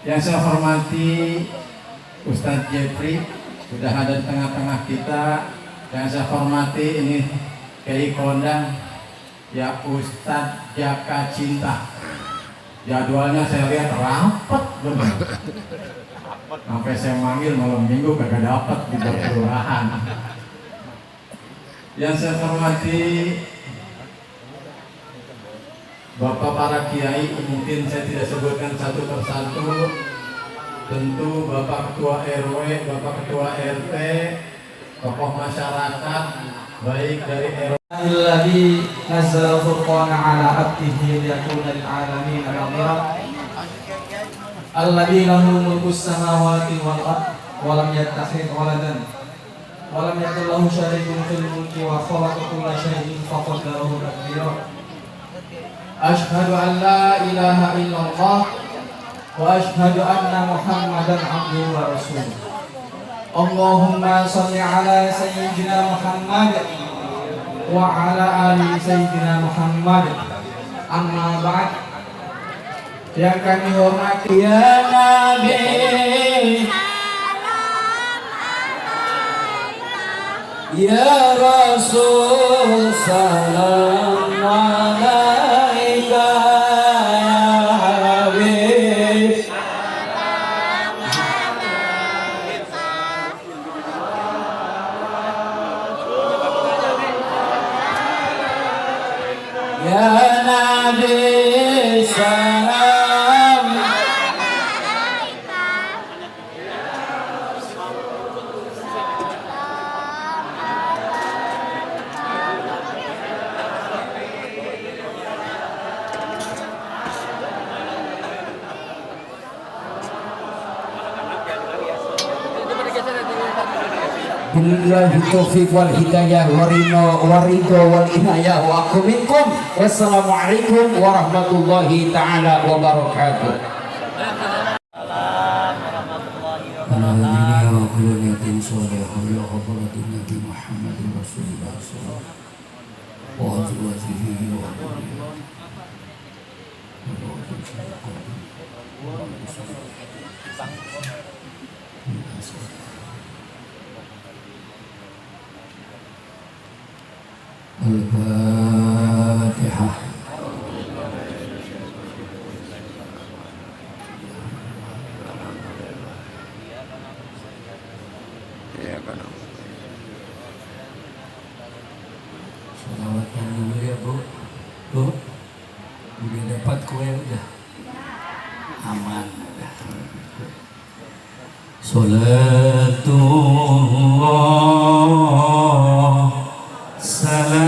Yang saya hormati Ustadz Jeffrey sudah ada di tengah-tengah kita. Yang saya hormati ini Kiai Kondang, ya Ustadz Jaka Cinta. Jadwalnya saya lihat rapat benar. Sampai saya manggil malam minggu kagak dapat di kelurahan. Yang saya hormati Bapak para kiai, mungkin saya tidak sebutkan satu persatu. Tentu Bapak Ketua RW, Bapak Ketua RT, tokoh masyarakat, baik dari RW. Alladzi nazzala al-furqana 'ala 'abdihi liyakuna lil 'alamin nadhira. Alladzi lahu mulku as-samawati wal ardh wa lam yattakhidh waladan wa lam yakul lahu sharikun fil mulki wa khalaqa kulla shay'in faqaddarahu taqdira. Ashhadu an la ilaha illallah wa ashhadu anna Muhammadan abduhu wa rasuluh. Allahumma shalli ala sayyidina Muhammad wa ala ali sayyidina Muhammad. Amma ba'd. Yang kami hormati ya Nabi, ya Rasul, salam alaika. Ya Nabi salam billahi taufiq wal hidayah waridho wal inayah wa aku minkum. Wassalamualaikum warahmatullahi ta'ala wabarakatuh. Al-Fatihah. Salawatkan dulu ya Bu. Bu, udah dapat kue udah aman. Salatullah salamullah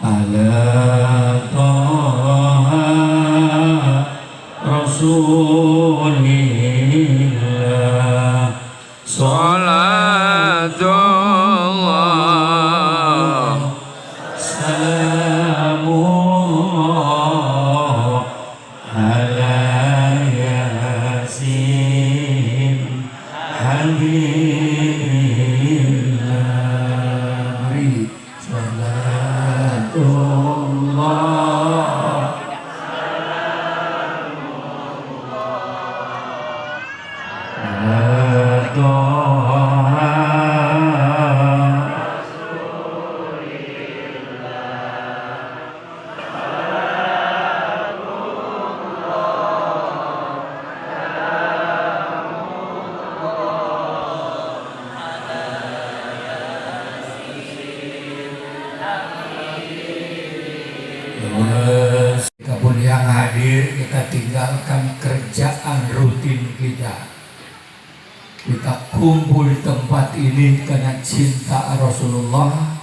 ala taha rasulillah. Salatullah salamullah ala yasin habibillah. Salatullah ala taha yang hadir, kita tinggalkan kerja kebiasaan rutin kita. Kita kumpul di tempat ini karena cinta Rasulullah.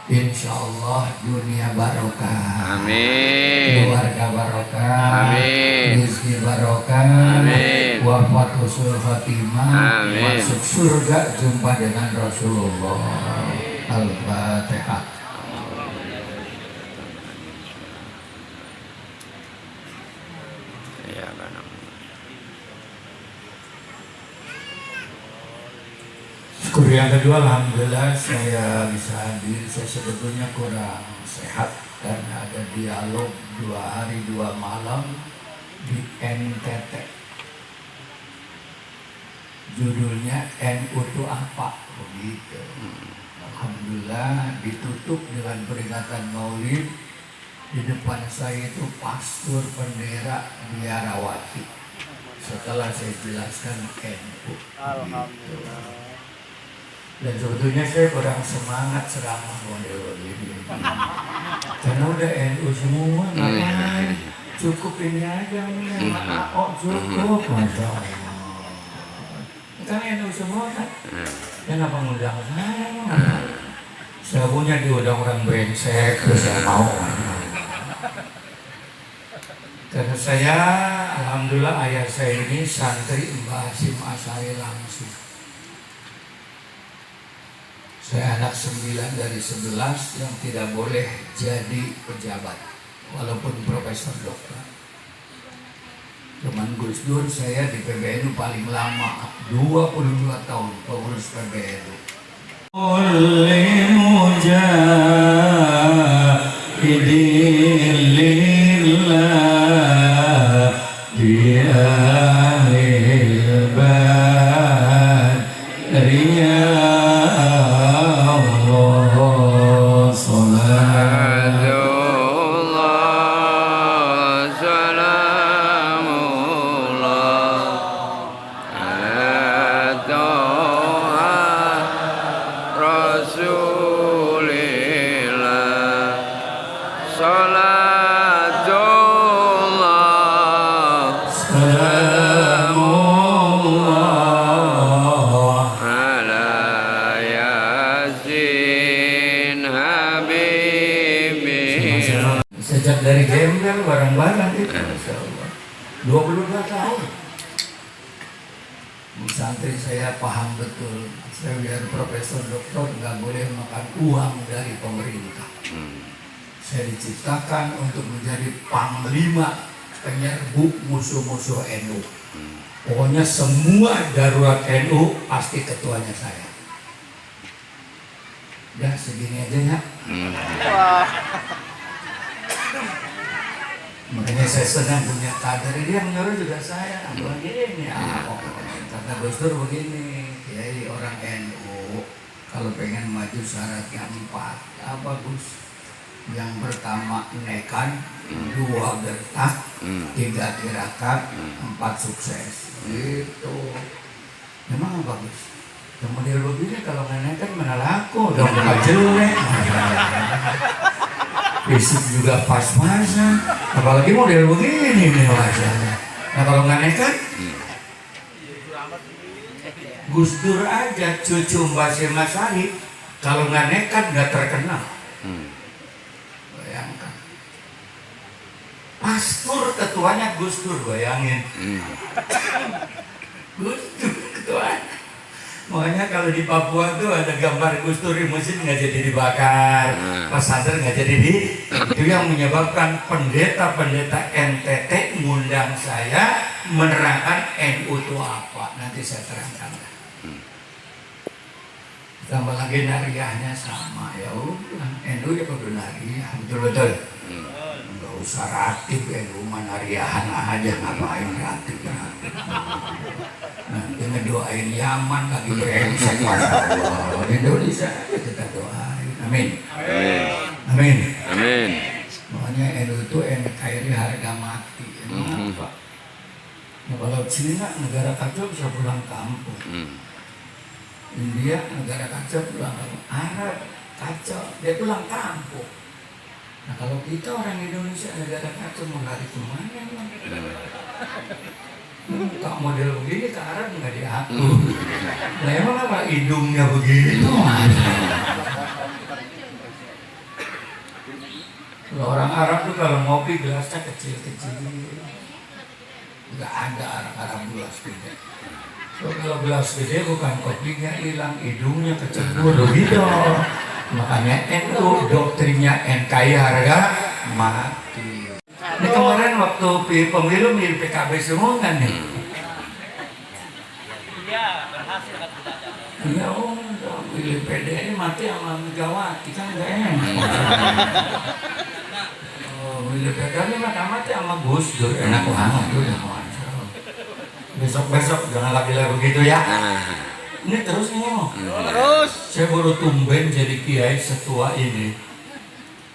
Insya Allah dunia barokah, Amin. keluarga barokah, Amin. rezeki barokah, Amin. wafat husnul khatimah, Amin. masuk surga jumpa dengan Rasulullah. Al-Fatihah. Ya kan. Syukur yang kedua, alhamdulillah saya bisa hadir. Saya sebetulnya kurang sehat karena ada dialog 2 hari 2 malam di NTT. Judulnya NU itu apa? Begitu. Alhamdulillah ditutup dengan peringatan Maulid. Di depan saya itu pastor pendera biarawati. Setelah saya jelaskan NU. Alhamdulillah. Dan sebetulnya saya kurang semangat ceramah model ini. Karena udah NU semua, ngapain? Cukup ini aja nih, cukup, Masya Allah. Kan NU semua kan? Kenapa ngundang saya? Saya punya diundang orang brengsek, terus saya mau. Karena saya, alhamdulillah ayah saya ini santri Mbah Hasyim Asy'ari langsung. Saya anak 9 dari 11 yang tidak boleh jadi pejabat, walaupun profesor dokter. Teman Gus Dur, saya di PBNU paling lama, 22 tahun pengurus PBNU. Sejak dari gembel bareng-bareng itu, Masya Allah. 22 tahun. Santri saya paham betul. Saya biar profesor doktor nggak boleh makan uang dari pemerintah. Saya diciptakan untuk menjadi panglima penyerbu musuh-musuh NU. Pokoknya semua darurat NU pasti ketuanya saya. Udah segini aja ya. Makanya saya senang punya kader. Dia menyuruh juga saya. Begini ya. Kata Gus Dur begini, Kiai orang NU kalau pengen maju syaratnya 4. Apa Gus? Yang pertama nekat, 2 gertak, 3 tirakat, 4 sukses. Gitu. Memang apa Gus? Kemudian begini kalau nggak nekat mana laku, dong nggak jelek. Fisik juga pas-pasan, apalagi model begini nih wajahnya. Nah kalau nggak nekat, Gus Dur aja cucu Mbah Hasyim Asy'ari kalau nggak nekat nggak terkenal. Bayangkan, pastor ketuanya Gus Dur, bayangin. Gus Dur ketuanya. Makanya kalau di Papua tuh ada gambar Gus Dur di masjid nggak jadi dibakar, pesantren nggak jadi di. Itu yang menyebabkan pendeta-pendeta NTT ngundang saya menerangkan NU itu apa. Nanti saya terangkan. Tambah lagi nariahnya sama, ya udah. NU ya kudu nariah, betul-betul. Nggak usah ratib, NU mah nariahan aja, ngapain ratib. Nanti ngedoain Yaman lagi brengsek, Masya Allah. Indonesia kita doain, amin. Amin. Amin. Makanya NU itu NKRI harga mati. Kenapa? Nah, kalau Cina negara kacau bisa pulang kampung. India negara kacau pulang kampung. Arab kacau dia pulang kampung. Nah kalau kita orang Indonesia negara kacau mau lari kemana? Kak model begini ke Arab nggak diatur. Nah emang apa hidungnya begitu? Kalau orang Arab tuh kalau ngopi gelasnya kecil-kecil. Nggak ada orang Arab gelas gede. So, kalau gelas gede bukan kopinya hilang, hidungnya kecebur gitu. Makanya NU doktrinnya NKRI harga mati. Ini kemarin waktu pemilu milih PKB semua kan nih? Iya, berhasil kan tidak ada. Iya, milih PDI mati sama Megawati kan nggak enak. Milih PKB mati sama Gus Dur enak banget udah. Besok-besok jangan lagi begitu ya. Ini terus ngomong. Terus. Saya baru tumben jadi kiai setua ini.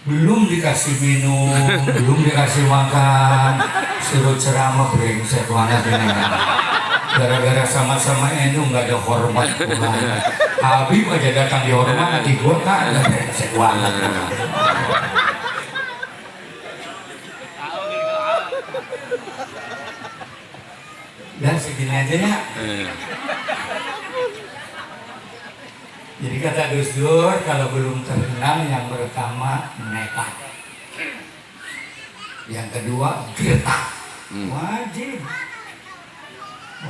Belum dikasih minum, belum dikasih makan, suruh ceramah brengsek banget ini. Gara-gara sama-sama NU nggak ada hormat pulang. Habib aja datang dihormat, nanti gua tak ada brengsek banget. Dan segini aja ya. Jadi kata Gus Dur, kalau belum terkenal yang pertama nekat, yang kedua gertak, wajib.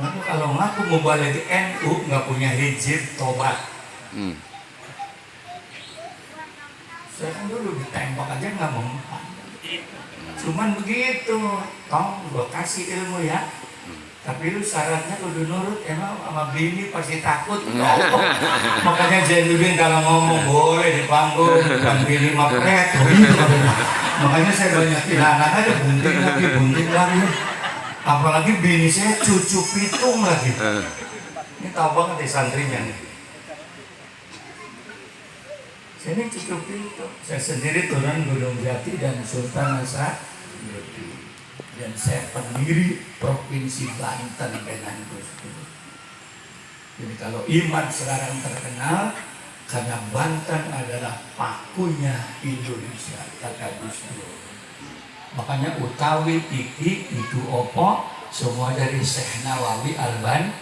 Waduh, kalau ngaku mau balik ke NU nggak punya hijab tobat. Saya kan dulu ditembak aja nggak mempan. Cuman begitu, tong gua kasih ilmu ya. Tapi lu syaratnya kudu nurut, emang sama bini pasti takut. Makanya Jainuddin kalau ngomong boleh di panggung, bukan bini mapret. Makanya saya banyak anak aja bunting lagi. Apalagi bini saya cucu pitung lagi. Ini tahu banget di santrinya nih. Saya ini cucu pitung. Saya sendiri turun Gunung Jati dan Sultan Hasanuddin. Dan saya pendiri Provinsi Banten dengan Gus Dur. Jadi kalau Iman sekarang terkenal karena Banten adalah pakunya Indonesia, kata Gus Dur. Makanya Utawi, Iki, itu Opo, semua dari Syekh Nawawi Al-Ban.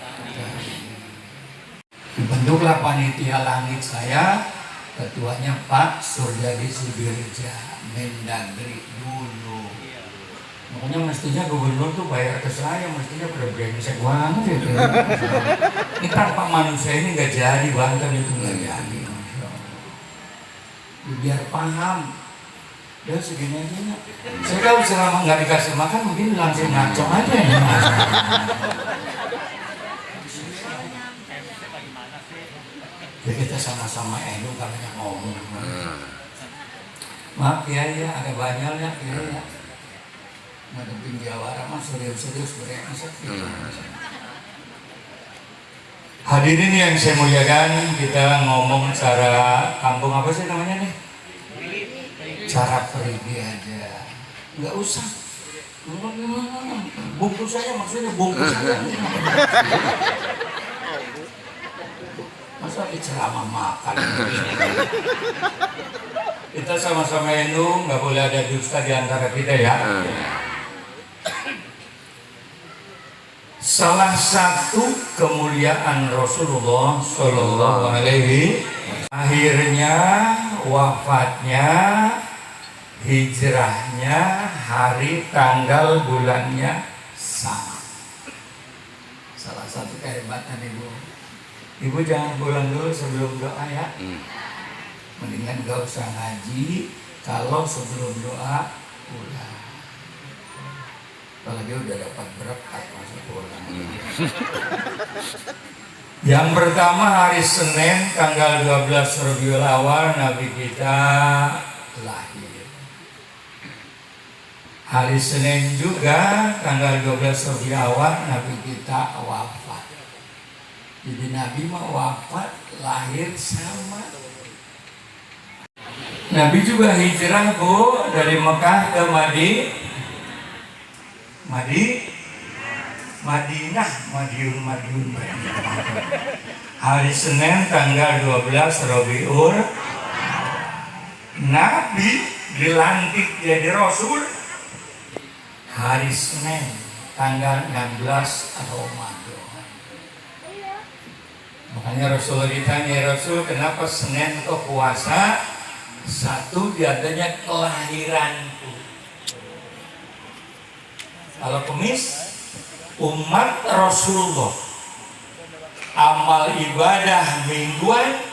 Dibentuklah panitia langit saya, ketuanya Pak Suryadi Sudirja, Mendagri dulu. Makanya mestinya gubernur tuh bayar ke saya, mestinya berbrengsek banget gitu. Ini tanpa manusia ini nggak jadi, Banten itu nggak jadi. Biar paham. Ya segini aja ya. Saya kalau selama nggak dikasih makan mungkin langsung ngaco aja ya. Ya kita sama-sama NU katanya ngomong. Maaf ya, ada banyaknya ya. Ngadepin Jawara mah serius-serius berengsek gitu. Hadirin yang saya muliakan, kita ngomong cara kampung apa sih namanya nih? Cara perigi aja, nggak usah. Bungkus saya maksudnya bungkus saya. Masa diceramah makan? Kita sama-sama NU, nggak boleh ada dusta di antara kita ya. Salah satu kemuliaan Rasulullah Shallallahu Alaihi akhirnya wafatnya, hijrahnya, hari, tanggal, bulannya sama. Salah satu kehebatan ibu. Ibu jangan pulang dulu sebelum doa ya. Mendingan gak usah ngaji kalau sebelum doa pulang. Kalau dia udah dapat berkat masuk pulang. Yang pertama hari Senin tanggal 12 Rabiul Awal Nabi kita lahir. Hari Senin juga tanggal 12 Rabiul Awal Nabi kita wafat. Jadi Nabi mau wafat lahir sama. Nabi juga hijrah bu dari Mekah ke Madiun. Hari Senin tanggal 12 Rabiul, Nabi dilantik jadi Rasul hari Senin tanggal 16 Ramadan. Makanya Rasulullah ditanya, "Ya Rasul, kenapa Senin kok puasa?" Satu diantaranya kelahiranku. Kalau Kamis umat Rasulullah, amal ibadah mingguan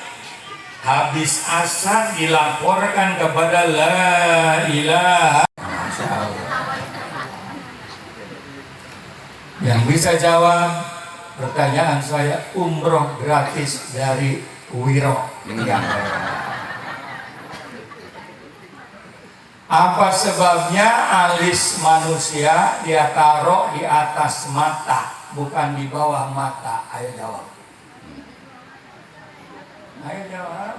habis asar dilaporkan kepada la ilaha. Masya Allah. Yang bisa jawab pertanyaan saya, umroh gratis dari Wiro. Apa sebabnya alis manusia dia taruh di atas mata, bukan di bawah mata? Ayo jawab. Ayo jawab.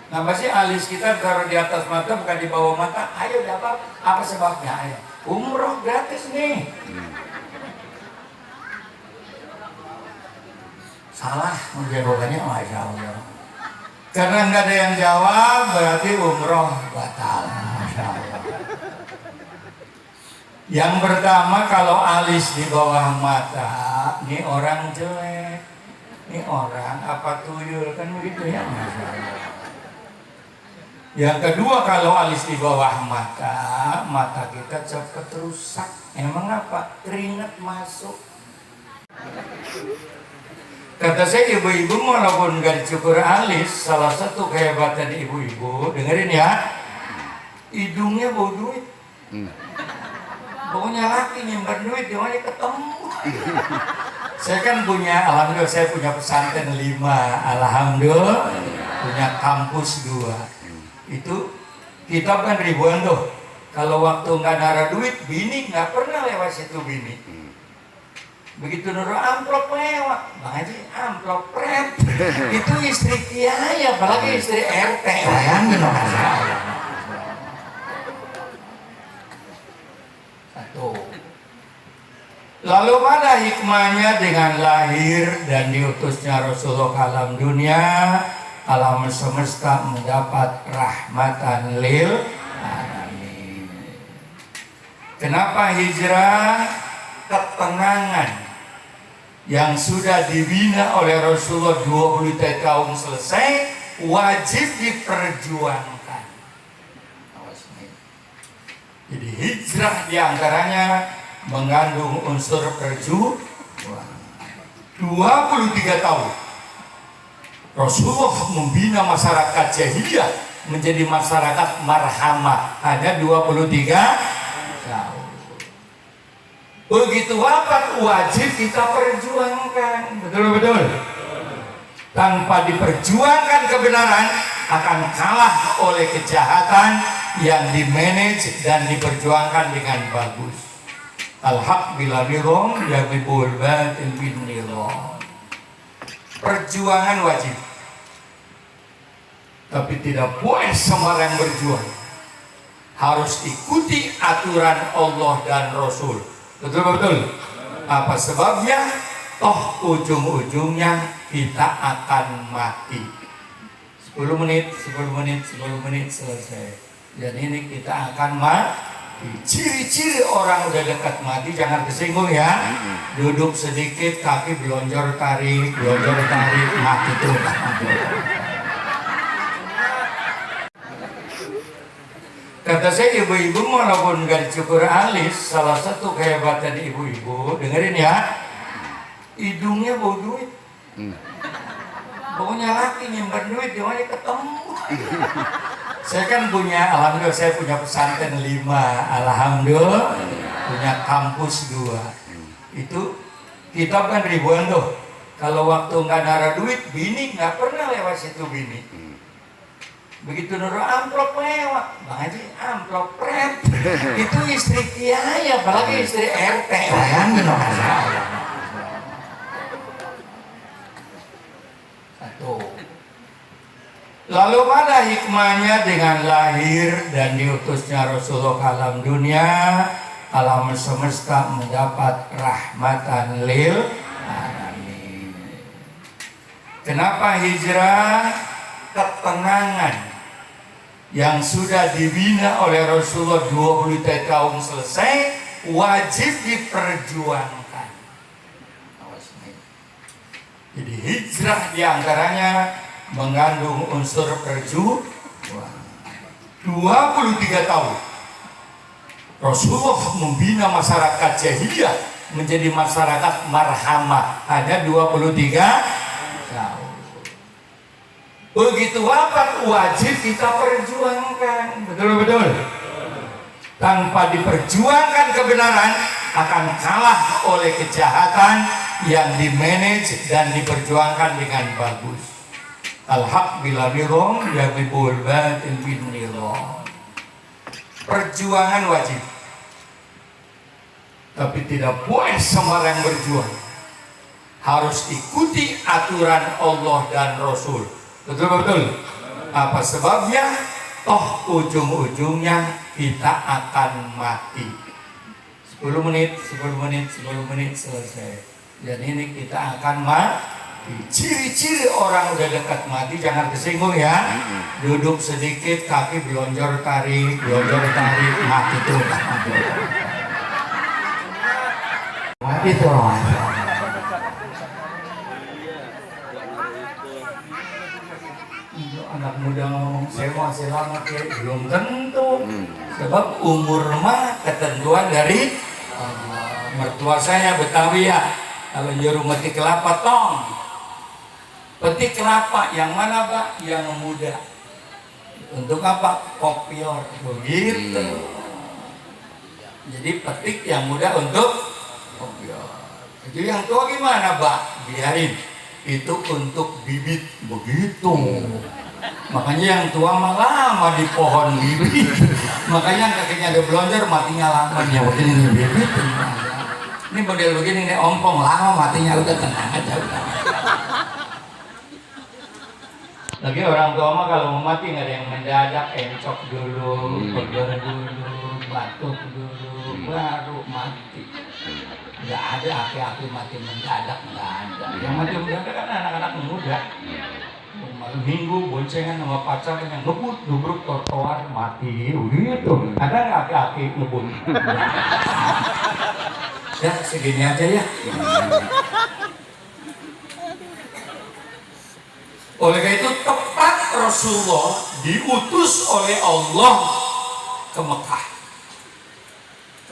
Kenapa sih alis kita taruh di atas mata, bukan di bawah mata? Ayo jawab. Apa sebabnya? Ayo. Umroh gratis nih. Salah jawabannya, Masya Allah. Karena nggak ada yang jawab, berarti umroh batal. Masya Allah. Yang pertama, kalau alis di bawah mata, ini orang jelek, ini orang apa tuyul, kan begitu ya. Masya Allah. Yang kedua, kalau alis di bawah mata, mata kita cepat rusak. Emang apa? Keringat masuk. Kata saya, ibu-ibu walaupun gak dicukur alis, salah satu kehebatan ibu-ibu, dengerin ya, hidungnya bau duit. Baunya laki nyimpan duit, di mana ketemu. Saya kan punya, alhamdulillah saya punya pesantren 5, alhamdulillah, punya kampus 2. Itu kita kan ribuan tuh. Kalau waktu nggak naruh duit, bini nggak pernah lewat situ bini. Begitu naruh amplop lewat, Bang Haji, amplop pret. Itu istri kiai, apalagi istri RT. Bayangin loh. Satu. Lalu mana hikmahnya dengan lahir dan diutusnya Rasulullah ke alam dunia, alam semesta mendapat rahmatan lil alamin. Kenapa hijrah? Ketenangan yang sudah dibina oleh Rasulullah 20 tahun selesai, wajib diperjuangkan. Jadi hijrah diantaranya mengandung unsur perjuangan. 23 tahun Rasulullah membina masyarakat jahiliyah menjadi masyarakat marhamah, hanya 23 tahun. Begitu wafat, wajib kita perjuangkan. Betul-betul. Tanpa diperjuangkan kebenaran, akan kalah oleh kejahatan yang dimanage dan diperjuangkan dengan bagus. Al-haq bila nirong, yagibul batil bin nirong. Perjuangan wajib. Tapi tidak boleh sembarang berjuang. Harus ikuti aturan Allah dan Rasul. Betul-betul. Apa sebabnya? Toh ujung-ujungnya kita akan mati. 10 menit selesai. Jadi ini kita akan mati. Ciri-ciri orang udah dekat mati, jangan kesinggung ya. Duduk sedikit, kaki belonjor tarik, mati tuh. Kata saya, ibu-ibu walaupun gak dicukur alis, salah satu kehebatan ibu-ibu, dengerin ya, hidungnya bau duit. Baunya laki nyimpan duit, di mana ketemu. Saya kan punya, alhamdulillah saya punya pesantren 5, alhamdulillah, punya kampus 2. Itu kita kan ribuan tuh. Kalau waktu nggak naruh duit, bini nggak pernah lewat situ bini. Begitu naruh amplop lewat, Bang Haji, amplop pret. Itu istri kiai, apalagi istri RT. Bayangin loh. Satu. Lalu mana hikmahnya dengan lahir dan diutusnya Rasulullah ke alam dunia, alam semesta mendapat rahmatan lil alamin. Kenapa hijrah? Ketenangan yang sudah dibina oleh Rasulullah 20 tahun selesai, wajib diperjuangkan. Jadi hijrah diantaranya mengandung unsur perjuangan. 23 tahun Rasulullah membina masyarakat jahiliyah menjadi masyarakat marhamah. Hanya 23 tahun. Begitu wafat wajib kita perjuangkan. Betul-betul. Tanpa diperjuangkan kebenaran akan kalah oleh kejahatan yang dimanage dan diperjuangkan dengan bagus. Al-haq bila nirong yaghlibul batil bin nirong. Perjuangan wajib, tapi tidak boleh sembarang berjuang. Harus ikuti aturan Allah dan Rasul. Betul-betul. Apa sebabnya? Toh ujung-ujungnya kita akan mati. 10 menit selesai. Jadi ini kita akan mati. Ciri-ciri orang udah dekat mati jangan tersinggung ya. Duduk sedikit, kaki belonjor tarik, mati tuh. Mati tuh. Anak muda ngomong saya masih lama kayak belum tentu. Sebab umur mah ketentuan dari mertua saya Betawi ya. Kalau nyuruh metik kelapa tong, petik kelapa yang mana Pak? Yang muda. Untuk apa? Kopior begitu. Jadi petik yang muda untuk kopior. Jadi yang tua gimana Pak? Biarin. Itu untuk bibit begitu. Makanya yang tua mah lama di pohon bibit. Makanya kakinya ada belonjor matinya lama. Ya begini bibit. Ini model begini nih ompong lama matinya udah tenang aja udah. Lagi orang tua mah kalau mau mati nggak ada yang mendadak, encok dulu, pegel dulu, batuk dulu, baru mati. Nggak ada aki-aki mati mendadak, nggak ada. Yang mati mendadak kan anak-anak muda. Malam minggu boncengan sama pacar yang ngebut, dubruk trotoar mati, gitu. Ada nggak aki-aki ngebut? Ya segini aja ya. Oleh karena itu tepat Rasulullah diutus oleh Allah ke Mekah.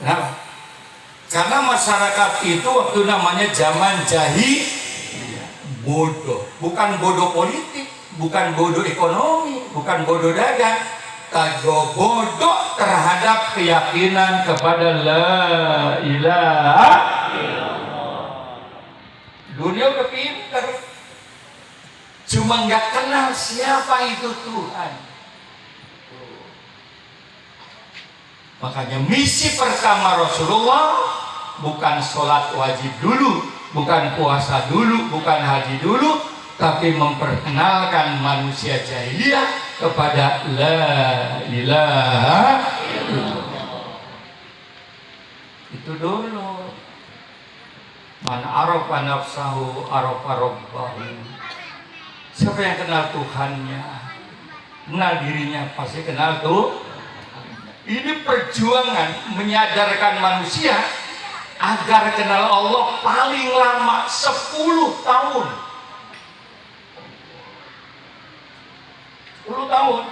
Kenapa? Karena masyarakat itu waktu namanya zaman bodoh. Bukan bodoh politik, bukan bodoh ekonomi, bukan bodoh dagang, tapi bodoh terhadap keyakinan kepada la ilaha illallah. Dunia udah pinter, cuma nggak kenal siapa itu Tuhan. Makanya misi pertama Rasulullah bukan sholat wajib dulu, bukan puasa dulu, bukan haji dulu, tapi memperkenalkan manusia jahiliyah kepada la ilaha illallah. Itu dulu. Man arafa nafsahu arafa rabbahu. Siapa yang kenal Tuhannya, kenal dirinya, pasti kenal tuh. Ini perjuangan menyadarkan manusia agar kenal Allah paling lama 10 tahun. 10 tahun.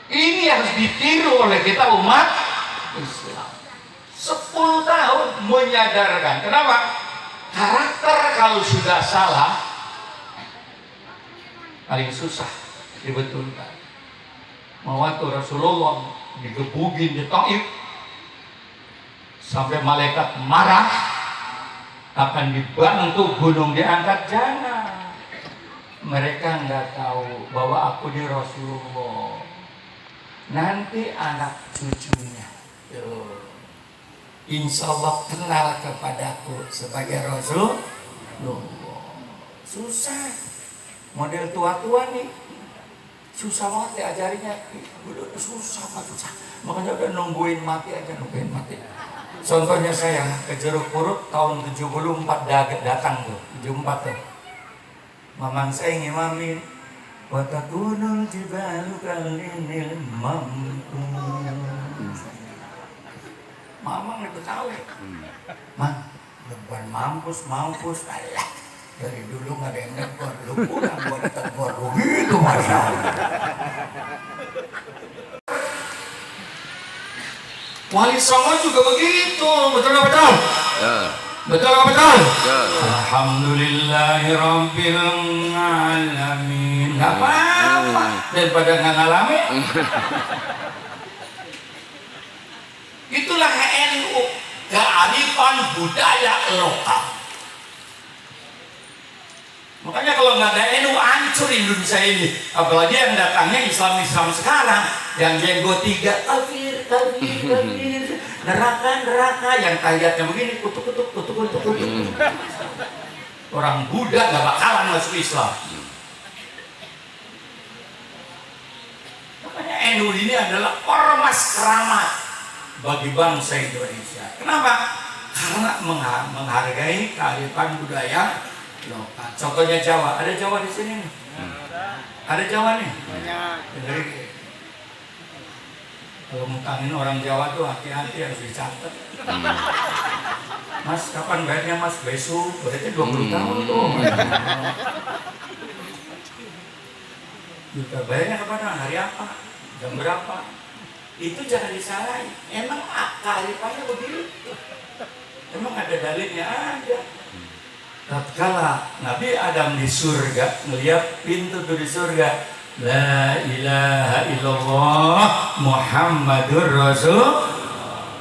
Ini harus ditiru oleh kita umat Islam. 10 tahun menyadarkan. Kenapa? Karakter kalau sudah salah paling susah dibetulkan. Waktu Rasulullah digebugin di Taif sampai malaikat marah akan dibantu gunung diangkat, jangan. Mereka nggak tahu bahwa aku di Rasulullah, nanti anak cucunya insya Allah kenal kepadaku sebagai Rasulullah. Susah, model tua-tua nih susah banget diajarinya, udah susah. Makanya udah nungguin mati aja, nungguin mati. Contohnya saya ke Jeruk Purut tahun 74 datang tuh, 74 tuh. Mamang saya ngimamin wa takunul jibalu kalinil mamtu. mamang itu tahu. Man, bukan mampus, alah. Dari dulu nggak ada yang negor, lu pulang gua ditegur begitu Masya Allah. Wali Songo juga begitu, betul nggak betul? Ya. Betul nggak betul? Ya. Alhamdulillahirabbil alamin. Nggak apa-apa daripada nggak ngalamin. Itulah NU, kearifan budaya lokal. Makanya kalau nggak ada NU hancur Indonesia ini. Apalagi yang datangnya Islam sekarang, yang jenggot 3 kafir, neraka, yang tahiyatnya begini kutuk. Orang Buddha nggak bakalan masuk Islam. Makanya NU ini adalah ormas keramat bagi bangsa Indonesia. Kenapa? Karena menghargai kearifan budaya lokal. Contohnya Jawa, ada Jawa di sini nih. Ada Jawa nih. Dengerin. Kalau mutangin orang Jawa tuh hati-hati, harus dicatat. Mas, kapan bayarnya Mas? Besok, berarti 20 tahun tuh. Juga bayarnya kapan? Hari apa? Jam berapa? Itu jangan disalahin. Emang kearifannya begitu. Emang ada dalilnya, ada. Tatkala Nabi Adam di surga, melihat pintu tuh di surga, la ilaha illallah Muhammadur Rasul.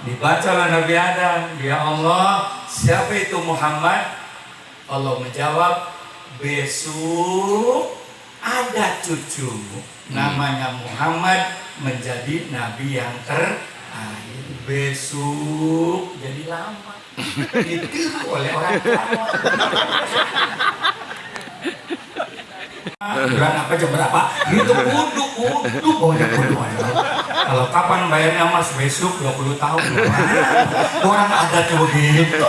Dibacalah Nabi Adam, ya Allah, siapa itu Muhammad? Allah menjawab, besok ada cucumu namanya Muhammad, menjadi nabi yang terakhir. Besok jadi lama. Itu oleh orang Jawa. Bulan apa jam berapa? Itu kudu pokoknya kudu aja. Kalau kapan bayarnya Mas? Besok 20 tahun. Orang adatnya begitu.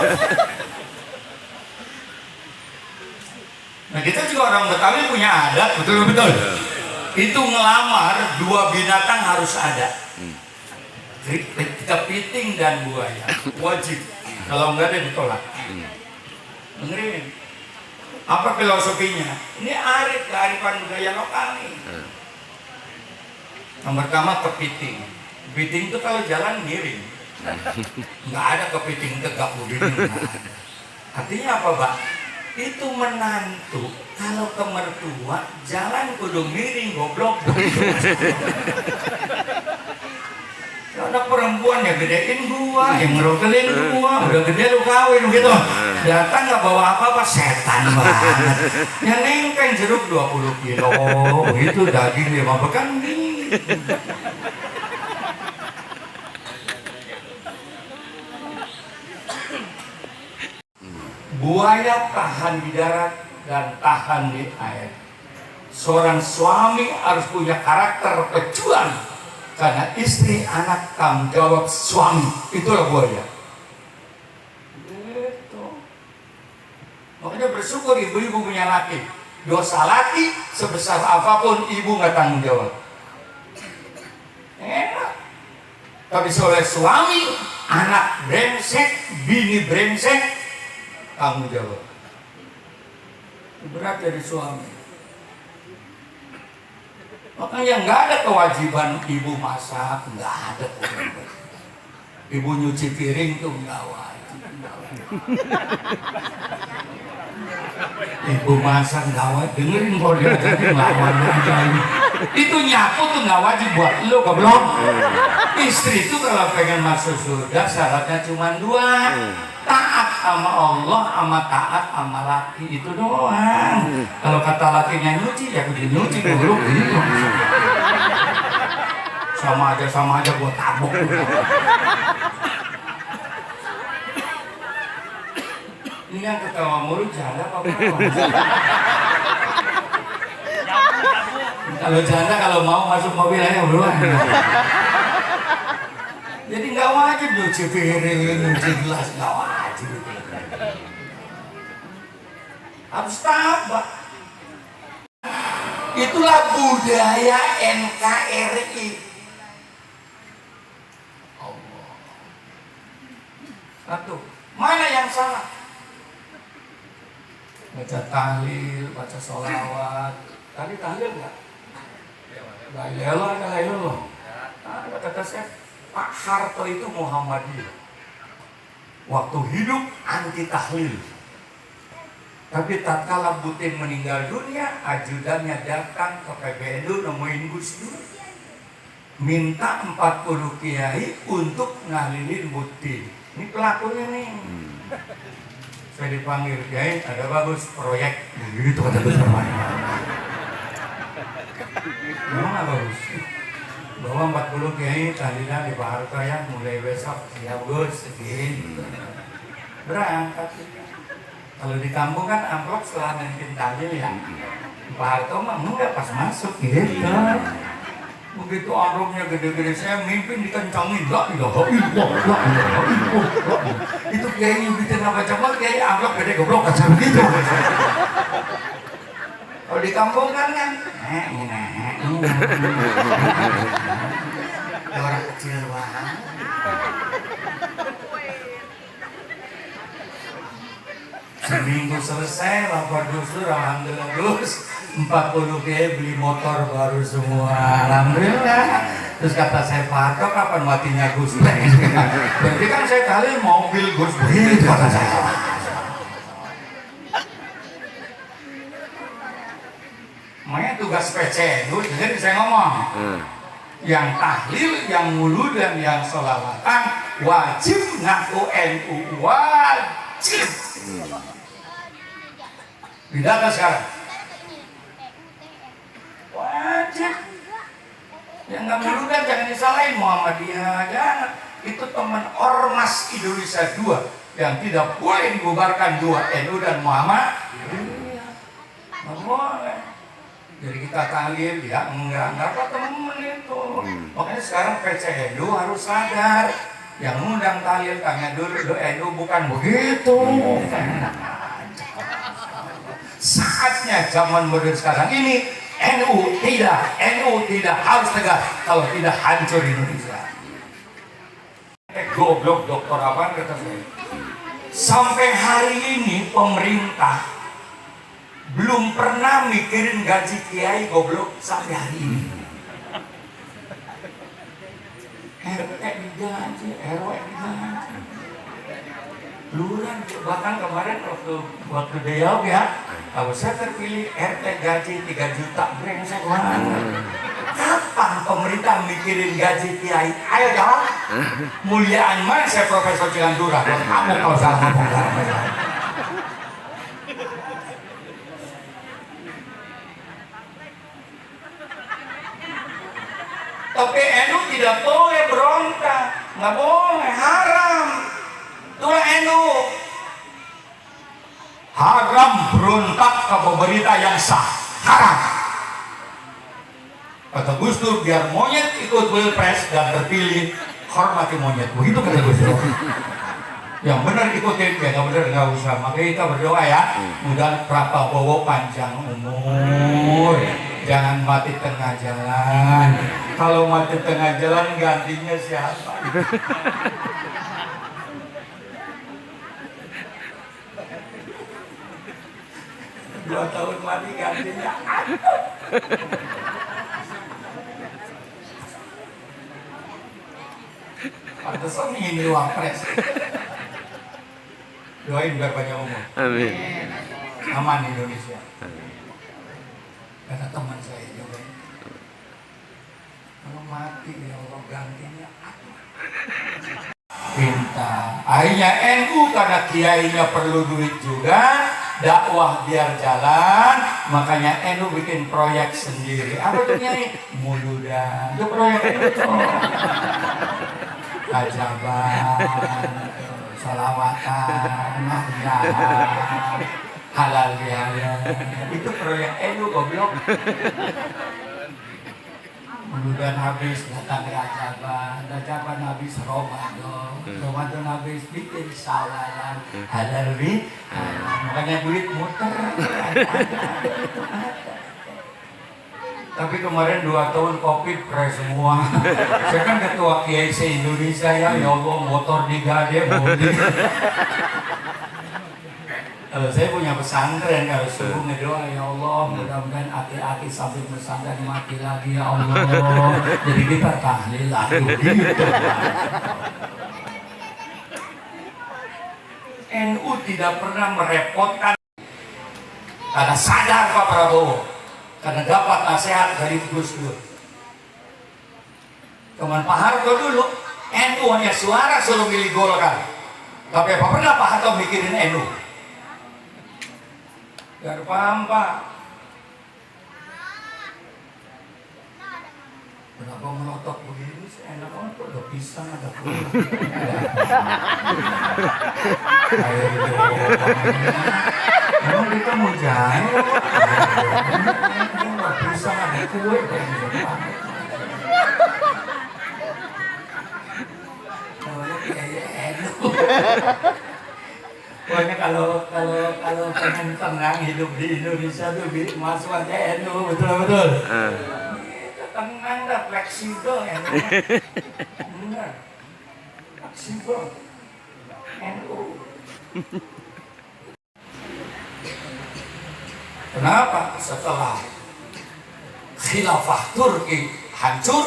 Nah kita juga orang Betawi punya adat, betul. Itu ngelamar 2 binatang harus ada. Kepiting dan buaya wajib. Kalau enggak dia ditolak. Dengerin. Apa filosofinya? Ini kearifan budaya lokal nih. Yang pertama kepiting. Kepiting itu kalau jalan miring. Nggak ada kepiting tegak begini. Artinya apa, Pak? Itu menantu. Kalau ke mertua jalan kudu miring, goblok. Anak perempuan ya gedein gua, yang ngerokelin gua, udah gede lu kawin gitu. Datang nggak bawa apa-apa, setan banget. Yang nengkeng jeruk 20 kilo, itu daging 5 pekan nih. Buaya tahan di darat dan tahan di air. Seorang suami harus punya karakter pejuang. Karena istri, anak, tanggung jawab suami. Itulah buaya. Gitu. Makanya bersyukur ibu-ibu punya laki. Dosa laki sebesar apapun ibu nggak tanggung jawab. Enak. Tapi oleh suami, anak brengsek, bini brengsek, tanggung jawab. Berat dari suami. Makanya nggak ada kewajiban ibu masak, nggak ada kewajiban. Ibu nyuci piring tuh nggak wajib. Ibu masak nggak wajib. Dengerin kalau dia jadi ngelawan aja ini. Itu nyapu tuh nggak wajib buat lo, goblok. Istri itu kalau pengen masuk surga syaratnya cuma 2. Taat sama Allah, sama taat sama laki, itu doang. Kalau kata lakinya nyuci, ya kudu nyuci dulu gitu. Sama aja gua tabok. Ini yang ketawa mulu janda apa? Kalau janda kalau mau masuk mobil aja duluan. Jadi nggak wajib nyuci piring, nyuci gelas, nggak wajib. Harus tabah. Itulah budaya NKRI. Allah. Satu, mana yang salah? Baca tahlil, baca sholawat. Tadi tahlil nggak? La ilaha illallah. Nah, kata saya, Pak Harto itu Muhammadiyah. Waktu hidup anti tahlil. Tapi tatkala Butin meninggal dunia, ajudannya datang ke PBNU nemuin Gus Dur. Minta 40 kiai untuk ngahlilin Butin. Ini pelakunya nih. Saya dipanggil, kiai ada bagus proyek. Gitu kata Gus Dur. Memang bagus. Bawa 40 kiai tahlilan di Pak Harto ya, mulai besok siap Gus. Gitu. Berangkat. Kalau di kampung kan amplop setelah nanti tahlil ya. Pak Harto mah enggak pas masuk gitu. Begitu amplopnya gede-gede saya mimpin dikencangin. La ilaha illallah. Itu kiai bikin apa coba kiai amplop gede goblok aja begitu. Kalau di kampung kan orang kecil banget. Seminggu selesai, lapor Gus Dur, alhamdulillah Gus 40 kiai beli motor baru semua, alhamdulillah. Terus kata saya, Pak Harto kapan matinya Gus Dur? Berarti kan saya kali mobil Gus Dur, itu kata saya. Makanya tugas PC itu, jadi saya ngomong yang tahlil, yang mulu dan yang sholawatan wajib ngaku NU, wajib. Tidak kan sekarang? Wajib. Yang nggak mulu kan jangan disalahin Muhammadiyah, jangan. Itu teman ormas Indonesia 2 yang tidak boleh dibubarkan 2, NU dan Muhammad. Nggak boleh. Jadi kita tahlil ya enggak apa temen itu. Makanya sekarang PCNU harus sadar yang ngundang tahlil tanya dulu NU bukan begitu. Saatnya zaman modern sekarang ini NU tidak harus tegas, kalau tidak hancur Indonesia. Goblok dokter apa kata saya. Sampai hari ini pemerintah belum pernah mikirin gaji kiai goblok sampai hari ini. RT digaji, RW digaji. Lurah bahkan kemarin waktu dia ya, kalau saya terpilih RT gaji 3 juta, brengsek banget. Kapan pemerintah mikirin gaji kiai? Ayo jawab. Muliaan mana saya Profesor Cilandura? Kamu kalau salah ngomong. Tapi NU tidak boleh berontak, nggak boleh, haram. Itulah NU. Haram berontak ke pemerintah yang sah, haram. Kata Gus Dur, biar monyet ikut pilpres dan terpilih, hormati monyet. Begitu kata Gus Dur. Yang benar ikutin, yang nggak benar nggak usah. Makanya kita berdoa ya, mudah Prabowo panjang umur, jangan mati tengah jalan. Kalau mati tengah jalan gantinya siapa? 2 tahun lagi gantinya. Pantesan ini wapres. Doain biar banyak umur. Amin. Aman Indonesia. Kata teman saya juga. Kalau mati ya Allah gantinya apa? Pintar. Akhirnya NU karena kiainya perlu duit juga, dakwah biar jalan, makanya NU bikin proyek sendiri. Apa tuh kiai? Muludan. Itu proyek itu. Ajaban, salawatan, mahjahan, halal bihalal. Itu proyek NU goblok. Muludan habis datang Rajaban habis Ramadan habis bikin sawalan, halal bihalal. Makanya duit muter. Tapi kemarin 2 tahun COVID fresh semua. Saya kan ketua Kiai se-Indonesia ya, ya Allah motor digade, mobil. Kalau saya punya pesantren, kalau subuh ngedoa, ya Allah mudah-mudahan aki-aki sampai pesantren mati lagi ya Allah. Jadi kita tahlil lagi gitu. NU tidak pernah merepotkan karena sadar Pak Prabowo, karena dapat nasihat dari Gus Dur. Cuman Pak Harto dulu NU hanya suara suruh milih Golkar, tapi apa pernah Pak Harto mikirin NU? Gak paham Pak. Kenapa melotot begini sih? Enak banget kok, ada pisang, ada kulit. Emang kita mau jalan? Ada pisang, ada kue. Namanya kayak enak. Pokoknya kalau pengen tenang hidup di Indonesia tuh masuk aja NU, betul. Tenang dah, fleksibel NU. Benar. Fleksibel NU. Kenapa? Setelah khilafah Turki hancur,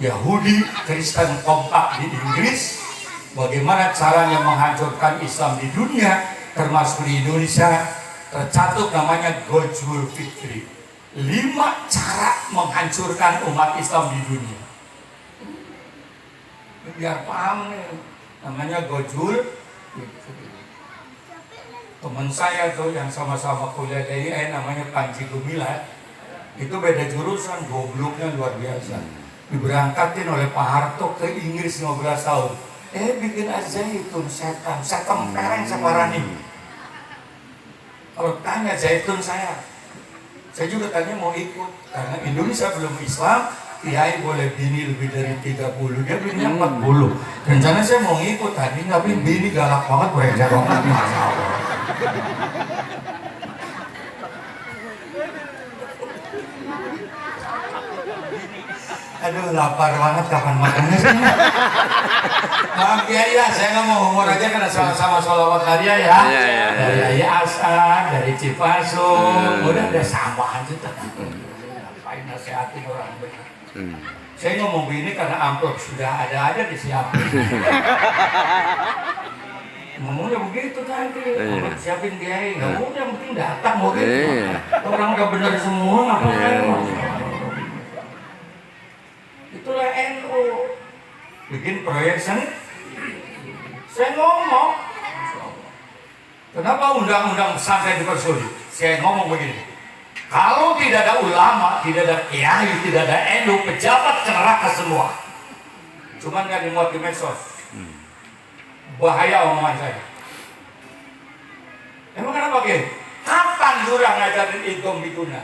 Yahudi Kristen kompak di Inggris, bagaimana caranya menghancurkan Islam di dunia, termasuk di Indonesia, tercatat namanya Gojul Fikri. 5 cara menghancurkan umat Islam di dunia. Biar paham nih, namanya Gojul Fikri. Teman saya tuh yang sama-sama kuliah di IAIN namanya Panji Gumilar, itu beda jurusan, gobloknya luar biasa. Diberangkatin oleh Pak Harto ke Inggris 15 tahun. Bikin aja itu setan, saya tempereng separah ini. Kalau tanya zaitun saya juga tanya mau ikut, karena Indonesia belum Islam, Kiai boleh bini lebih dari 30, dia bininya 40. Rencana saya mau ikut tadi, tapi bini galak banget, berejar banget, Masya Allah. Aduh, lapar banget, kapan makannya sih? Maaf Kiai ya, saya nggak mau humor aja karena sama-sama sholawat karya ya. Dari Ayah Asad, dari Cipasung, udah ada sampah aja tadi. Ngapain nasihatin orang benar? Saya ngomong begini karena amplop sudah ada aja disiapin. Ngomongnya begitu tadi, siapin Kiai, nggak mau yang penting datang mau gitu. Orang udah benar semua, ngapain? Itulah NU. Bikin proyek seni. Saya ngomong, kenapa undang-undang pesantren dipersulit? Saya ngomong begini, kalau tidak ada ulama, tidak ada kiai, tidak ada NU, pejabat ke neraka semua. Cuman nggak dimuat di medsos. Bahaya omongan saya. Emang kenapa Kiai? Kapan Lurah ngajarin idom bituna?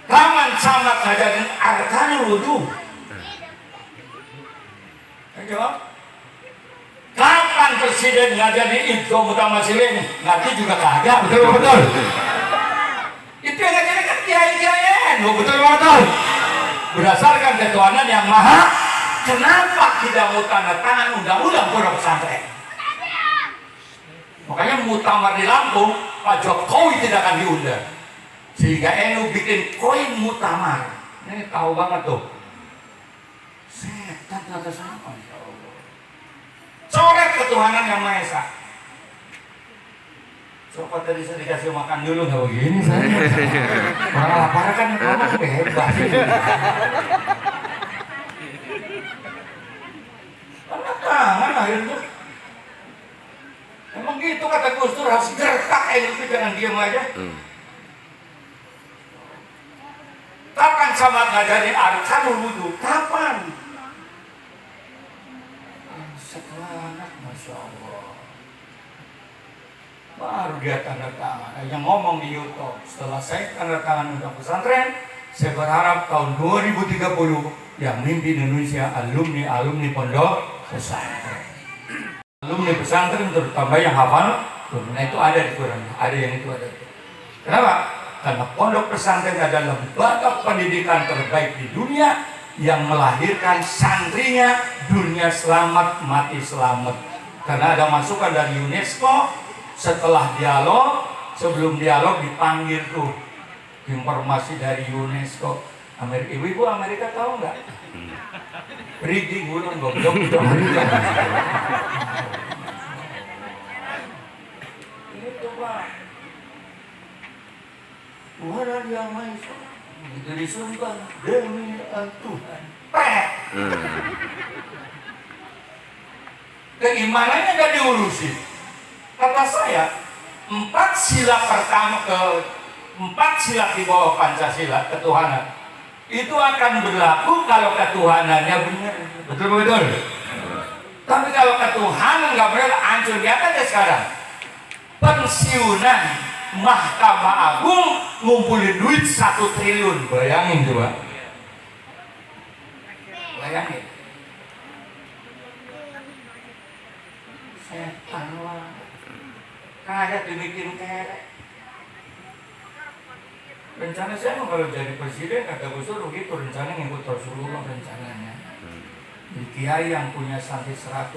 Kapan Samad ngajarin arkanul wudu? Jawab. Kapan Presiden ngajarin idom mutamasilin? Nanti juga kagak, betul. Itu yang ngajarin kan kiai-kiai, betul. Berdasarkan ketuhanan yang maha, kenapa tidak mau tanda tangan undang-undang pondok pesantren? Makanya muktamar di Lampung, Pak Jokowi tidak akan diundang. Sehingga NU bikin koin muktamar. Ini tahu banget tuh. Setan kata siapa? Coret ketuhanan yang maha esa. Coba tadi saya dikasih makan dulu, nggak begini saya. Orang lapar kan ngomong bebas. Karena tangan akhirnya. Emang gitu kata Gus Dur, harus gertak itu, jangan diam aja. Kapan sama ngajarin arkanul wudu? Kapan? Setelah anak, Masya Allah. Baru dia tanda tangan. Yang ngomong di YouTube, setelah saya tanda tangan undang pesantren, saya berharap tahun 2030 yang mimpi Indonesia alumni pondok pesantren. Alumni pesantren terutama yang hafal Nah itu ada di Quran, ada yang itu ada. Kenapa? Karena pondok pesantren adalah lembaga pendidikan terbaik di dunia yang melahirkan santrinya dunia selamat mati selamat. Karena ada masukan dari UNESCO setelah dialog, sebelum dialog dipanggil tuh informasi dari UNESCO. Ibu Amerika tahu nggak? Perigi gulung goblok itu itu Pak. Tuhan yang Maha Esa itu disumpah demi Tuhan. Keimanannya nggak diurusin. Kata saya, 4 sila pertama empat sila di bawah Pancasila ketuhanan itu akan berlaku kalau ketuhanannya benar. Betul. Tapi kalau ketuhanan nggak benar, hancur. Lihat aja sekarang pensiunan Mahkamah Agung ngumpulin duit 1 triliun. Bayangin coba. Bayangin. Setan lah. Kayak dibikin kerek. Rencana saya kalau jadi presiden kata Gus Dur begitu, rencana ngikut Rasulullah rencananya. Di kiai yang punya santri 100,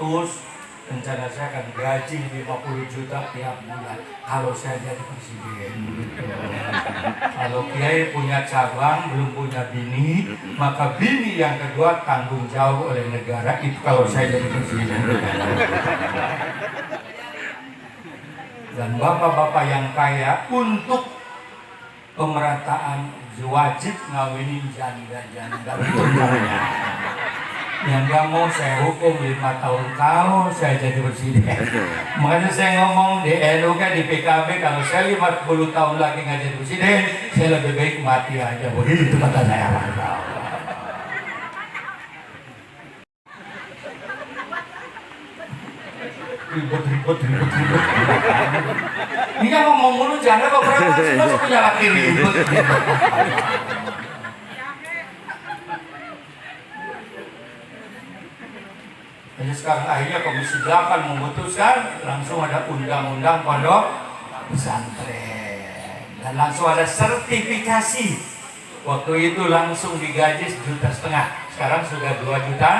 rencana saya akan gaji 50 juta tiap bulan kalau saya jadi presiden. Kalau kiai punya cabang belum punya bini, maka bini yang kedua tanggung jawab oleh negara. Itu kalau saya jadi presiden. Dan bapak-bapak yang kaya untuk pemerataan wajib ngawinin janda-janda. Yang gak mau saya hukum 5 tahun kalau saya jadi presiden. Makanya saya ngomong di NU kan di PKB, kalau saya 50 tahun lagi nggak jadi presiden, saya lebih baik mati aja. Begitu kata saya. Ribut. Ini kan ngomong mulu janda kok berapa semua punya laki ribut. Jadi sekarang akhirnya Komisi 8 memutuskan langsung ada undang-undang pondok pesantren dan langsung ada sertifikasi. Waktu itu langsung digaji 1,5 juta, sekarang sudah 2,5 juta.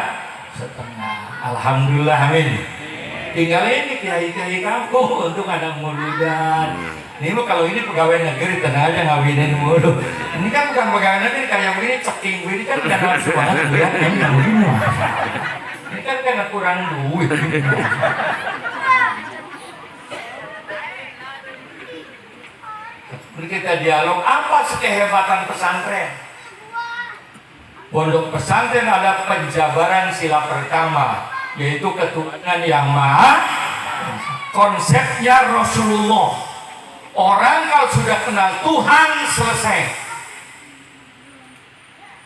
Alhamdulillah, amin. Tinggal ini kiai-kiai kampung untuk anak muludan. Ini kalau ini pegawai negeri tenang aja ngawinin mulu. Ini kan bukan pegawai negeri kayak begini ceking begini kan udah langsung banget lihat ini begini. Ini kan karena kurang duit. Mari kita dialog apa sih kehebatan pesantren? Pondok pesantren ada penjabaran sila pertama, yaitu ketuhanan yang maha. Konsepnya Rasulullah, orang kalau sudah kenal Tuhan selesai.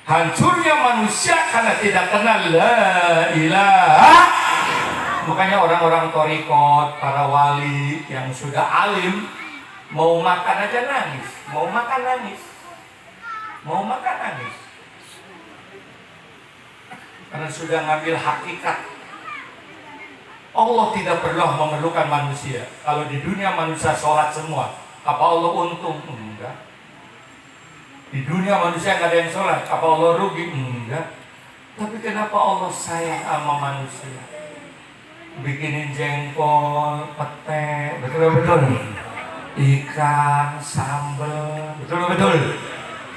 Hancurnya manusia karena tidak kenal la ilaha. Makanya orang-orang torikot, para wali yang sudah alim, mau makan aja nangis, mau makan nangis, mau makan nangis, karena sudah ngambil hakikat. Allah tidak pernah memerlukan manusia. Kalau di dunia manusia sholat semua, apa Allah untung? Enggak. Di dunia manusia nggak ada yang sholat, apa Allah rugi? Enggak. Tapi kenapa Allah sayang sama manusia? Bikinin jengkol, pete, betul-betul, ikan, sambal, betul-betul.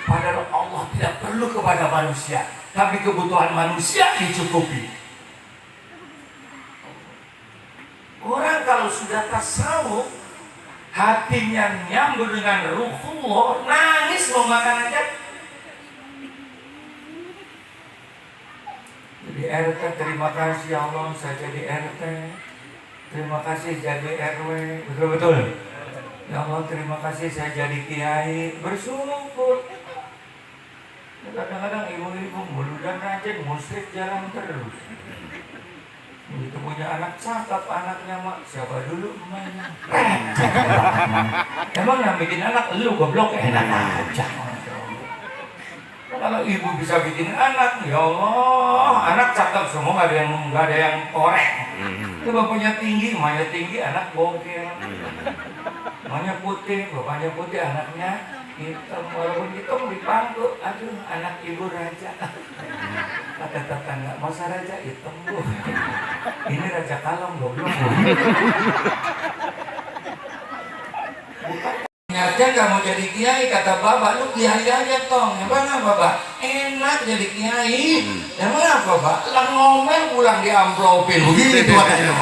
Padahal Allah tidak perlu kepada manusia, tapi kebutuhan manusia dicukupi. Orang kalau sudah tasawuf, hatinya nyambung dengan ruhullah, nangis mau makan aja. Jadi RT, terima kasih ya Allah saya jadi RT, terima kasih jadi RW, betul-betul. Ya Allah terima kasih saya jadi kiai, bersyukur. Kadang-kadang ibu-ibu muludan rajin, musyrik jalan terus. Begitu punya anak cakep, anaknya mak siapa dulu emaknya? Emang yang bikin anak lu goblok, enak aja. Kalau ibu bisa bikin anak, ya Allah, anak cakep semua, nggak ada yang korek. Itu bapaknya tinggi, emaknya tinggi, anak bongkel. Emaknya putih, bapaknya putih, anaknya hitam. Walaupun hitam dipangku, aduh anak ibu raja. Kata tetangga, masa raja hitam bu? Ini raja kalong goblok bu. Bukan. Ternyata kamu jadi kiai, kata bapak, lu kiai aja tong. Emang apa bapak? Enak jadi kiai. Emang apa bapak? Lah ngomel pulang diamplopin begitu aja.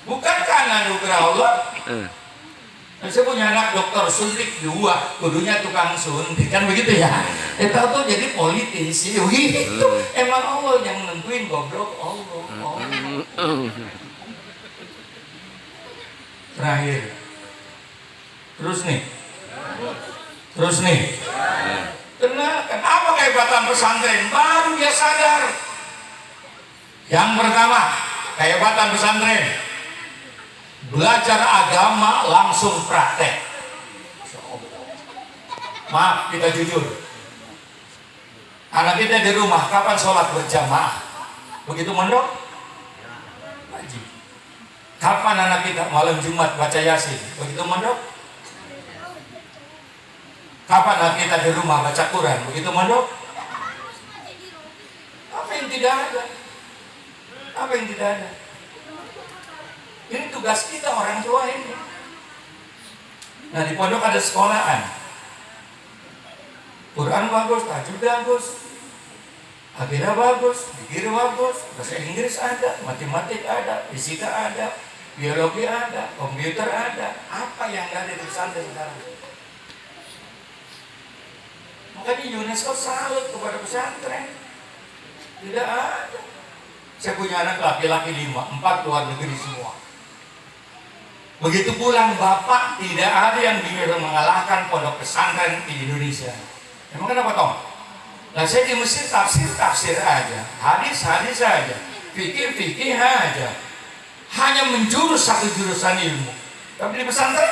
Bukankah anugerah Allah? Saya punya anak dokter suntik 2, kudunya tukang suntik kan begitu ya. Kita tuh jadi politisi gitu. Emang Allah yang nentuin goblok Allah. Terakhir. Terus nih. Kenapa kehebatan pesantren? Baru dia sadar. Yang pertama, kehebatan pesantren. Belajar agama langsung praktek. Maaf, kita jujur. Anak kita di rumah kapan sholat berjamaah? Begitu mondok? Wajib. Kapan anak kita malam Jumat baca Yasin? Begitu mondok? Kapan anak kita di rumah baca Quran? Begitu mondok? Apa yang tidak ada? Apa yang tidak ada? Ini tugas kita orang tua ini. Nah di pondok ada sekolahan. Quran bagus, tajwid bagus, akidah bagus, fikih bagus, bahasa Inggris ada, matematik ada, fisika ada, biologi ada, komputer ada. Apa yang ada di pesantren sekarang? Makanya UNESCO salut kepada pesantren. Tidak ada. Saya punya anak laki-laki 5, 4 luar negeri semua. Begitu pulang bapak tidak ada yang bisa mengalahkan pondok pesantren di Indonesia. Emang kenapa toh? Nah saya di Mesir tafsir aja, hadis aja, fikih aja, hanya menjurus satu jurusan ilmu. Tapi di pesantren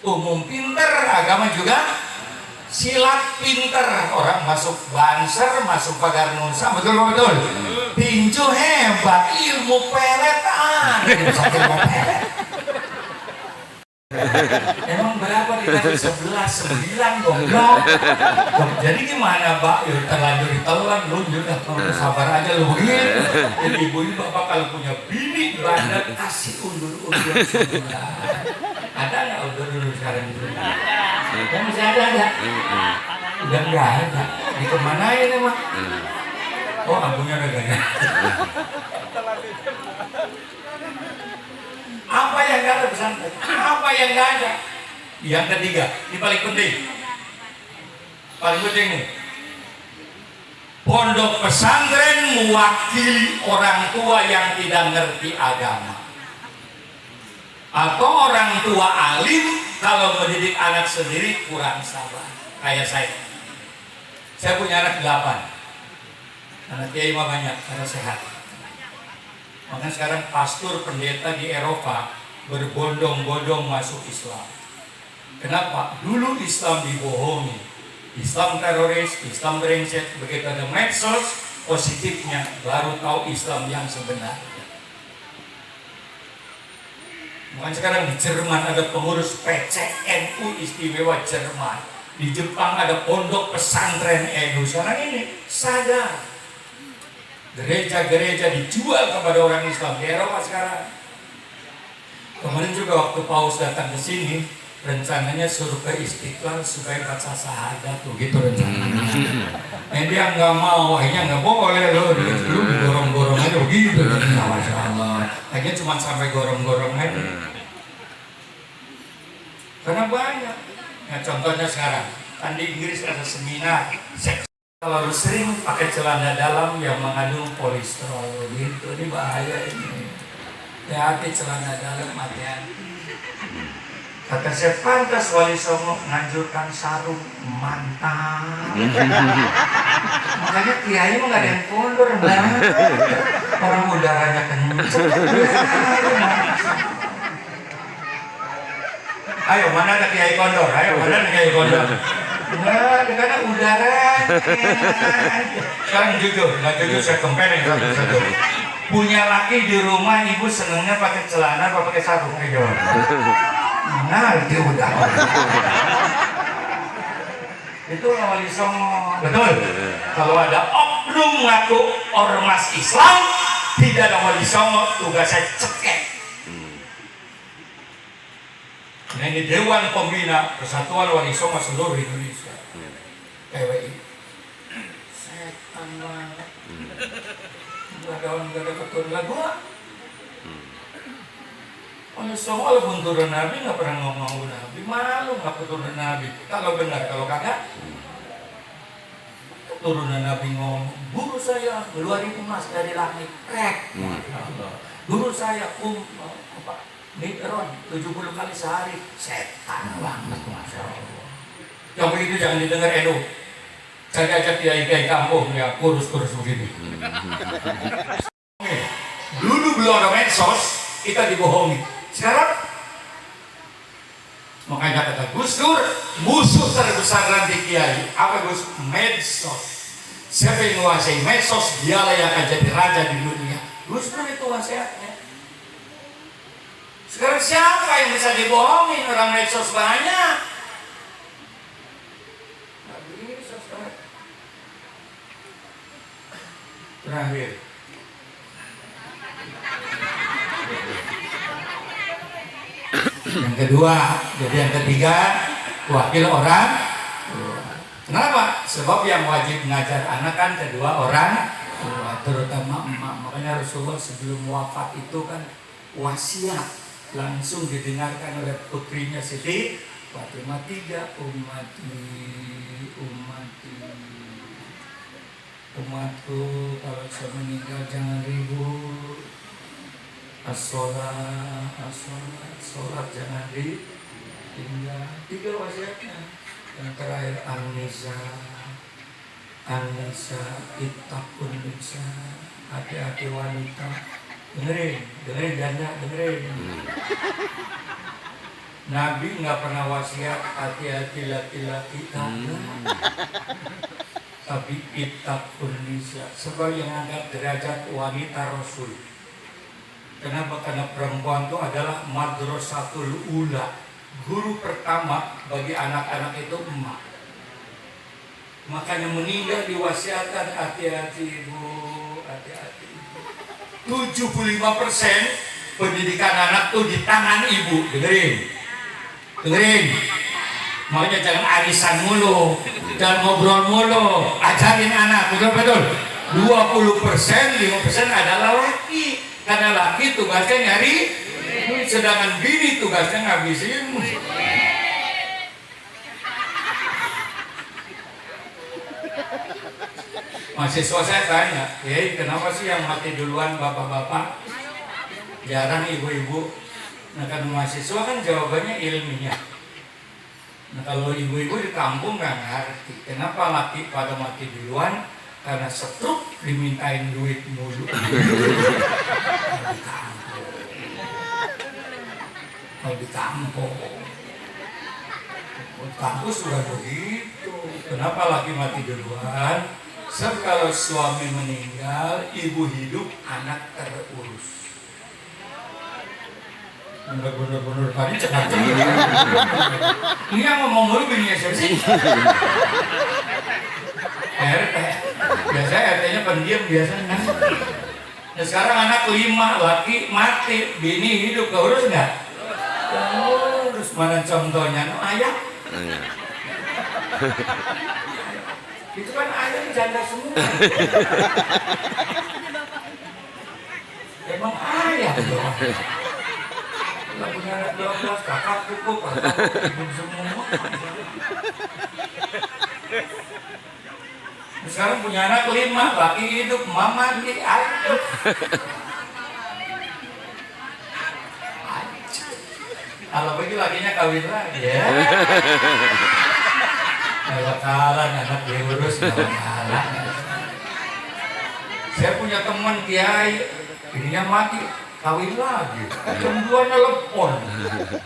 umum pinter, agama juga silat pinter, orang masuk Banser, masuk Pagar Nusa, betul. Tinju hebat, ilmu peletan. Emang berapa dikasih 11, 9 goblok. Jadi gimana Pak? Ya terlanjur ditelan lu udah sabar aja lu begitu. Jadi ibu bapak kalau punya bini bandar kasih undur-undur sebulan. Ada nggak undur-undur sekarang itu? Ya masih ada. Udah nggak ada. Dikemanain emang? Oh ampunya udah gak ada. Apa yang nggak ada pesantren? Apa yang nggak ada? Yang ketiga, ini paling penting. Paling penting nih. Pondok pesantren mewakili orang tua yang tidak ngerti agama. Atau orang tua alim kalau mendidik anak sendiri kurang sabar. Kayak saya. Saya punya anak 8. Anak kiai mah banyak karena sehat. Makanya sekarang pastor pendeta di Eropa berbondong-bondong masuk Islam. Kenapa? Dulu Islam dibohongi, Islam teroris, Islam brengsek. Begitu ada medsos positifnya, baru tahu Islam yang sebenarnya. Makanya sekarang di Jerman ada pengurus PCNU istimewa Jerman. Di Jepang ada pondok pesantren NU. Sekarang ini sadar. Gereja-gereja dijual kepada orang Islam di Eropa sekarang. Kemarin juga waktu Paus datang ke sini, rencananya suruh ke Istiqlal supaya baca syahadat tuh gitu rencananya. Dia nggak mau, akhirnya nggak boleh loh. Dulu gorong-gorong aja begitu. Masya Allah. Akhirnya cuma sampai gorong-gorong aja. Karena banyak. Nah, contohnya sekarang, kan di Inggris ada seminar seks. Kalau sering pakai celana dalam yang mengandung polisterol gitu, ini bahaya ini. Hati-hati celana dalam, hati-hati. Kata saya pantas Wali Songo nganjurkan sarung mantap. Makanya kiai mah nggak ada yang mundur, orang udaranya kenceng. Ayo mana ada kiai kondor? Ayo mana ada kiai kondor? Nah, karena udara. Sekarang jujur, nggak jujur saya compare satu-satu. Punya laki di rumah, ibu senengnya pakai celana atau pakai sarung? Ayo. Nah, itu udah. Itu wali songo. Betul. Kalau ada oknum ngaku ormas Islam, tidak ada wali songo, tugas saya cekek. Nah, ini Dewan Pembina Persatuan Wali Songo seluruh Indonesia. PWI. Setan banget. Gak ada keturunan lagu. Wali Songo walaupun turun Nabi nggak pernah ngomong Nabi, malu nggak keturunan Nabi. Kalau benar, kalau kagak keturunan Nabi ngomong, guru saya keluarin emas dari langit, krek. Guru saya Mikron 70 kali sehari, setan banget, masya Allah. Yang begitu jangan didengar NU. Saya ajak kiai-kiai kampung ya kurus-kurus begini. Dulu belum ada medsos, kita dibohongi. Sekarang makanya kata Gus Dur, musuh terbesar nanti kiai apa Gus? Medsos. Siapa yang menguasai medsos, dialah yang akan jadi raja di dunia. Gus Dur itu wasiatnya. Sekarang siapa yang bisa dibohongin? Orang medsos banyak. Nggak bisa sekarang. Terakhir. Yang kedua, jadi yang ketiga, wakil orang. Kenapa? Sebab yang wajib mengajar anak kan kedua orang, terutama emak. Makanya Rasulullah sebelum wafat itu kan wasiat langsung didengarkan oleh putrinya Siti Fatimah, 3 umatku kalau saya meninggal jangan ribut, as-sholat jangan ditinggal. 3 wasiatnya. Yang terakhir An-Nisa ittaqun nisa, hati-hati wanita. Dengerin janda, dengerin. Nabi nggak pernah wasiat hati-hati laki-laki, tapi ittaqun nisa, sebab yang angkat derajat wanita Rasul. Kenapa? Karena perempuan itu adalah madrasatul ula, guru pertama bagi anak-anak itu emak. Makanya meninggal diwasiatkan hati-hati ibu, hati-hati. 75% pendidikan anak tuh di tangan ibu. Dengerin. Makanya jangan arisan mulu, jangan ngobrol mulu, ajarin anak, betul. 20%, 5% adalah laki, karena laki tugasnya nyari, sedangkan bini tugasnya ngabisin. Mahasiswa saya tanya, kenapa sih yang mati duluan bapak-bapak, jarang ibu-ibu? Nah kan mahasiswa kan jawabannya ilmiah. Nah kalau ibu-ibu di kampung nggak ngerti, kenapa laki pada mati duluan? Karena stroke dimintain duit mulu. Kalau di kampung, kampus sudah begitu. Kenapa laki mati duluan? Sebab kalau suami meninggal, ibu hidup, anak terurus. Bener-bener tadi cepat. Ini yang ngomong dulu bininya siapa sih? RT. Biasanya RT-nya pendiam biasanya. Nah sekarang anak 5, laki mati, bini hidup, keurus nggak? Terus mana contohnya? Ayah. Itu kan ayah janda semua. Emang ayah doang. Kalau punya anak 12, kakak cukup, ibu semua. Sekarang punya anak 5, laki hidup, mama mati, ayah. Kalau begitu lakinya kawin lagi ya. Kalau kalah anak diurus, kalah. Saya punya teman kiai, ininya mati, kawin lagi. Jam 2 nelpon.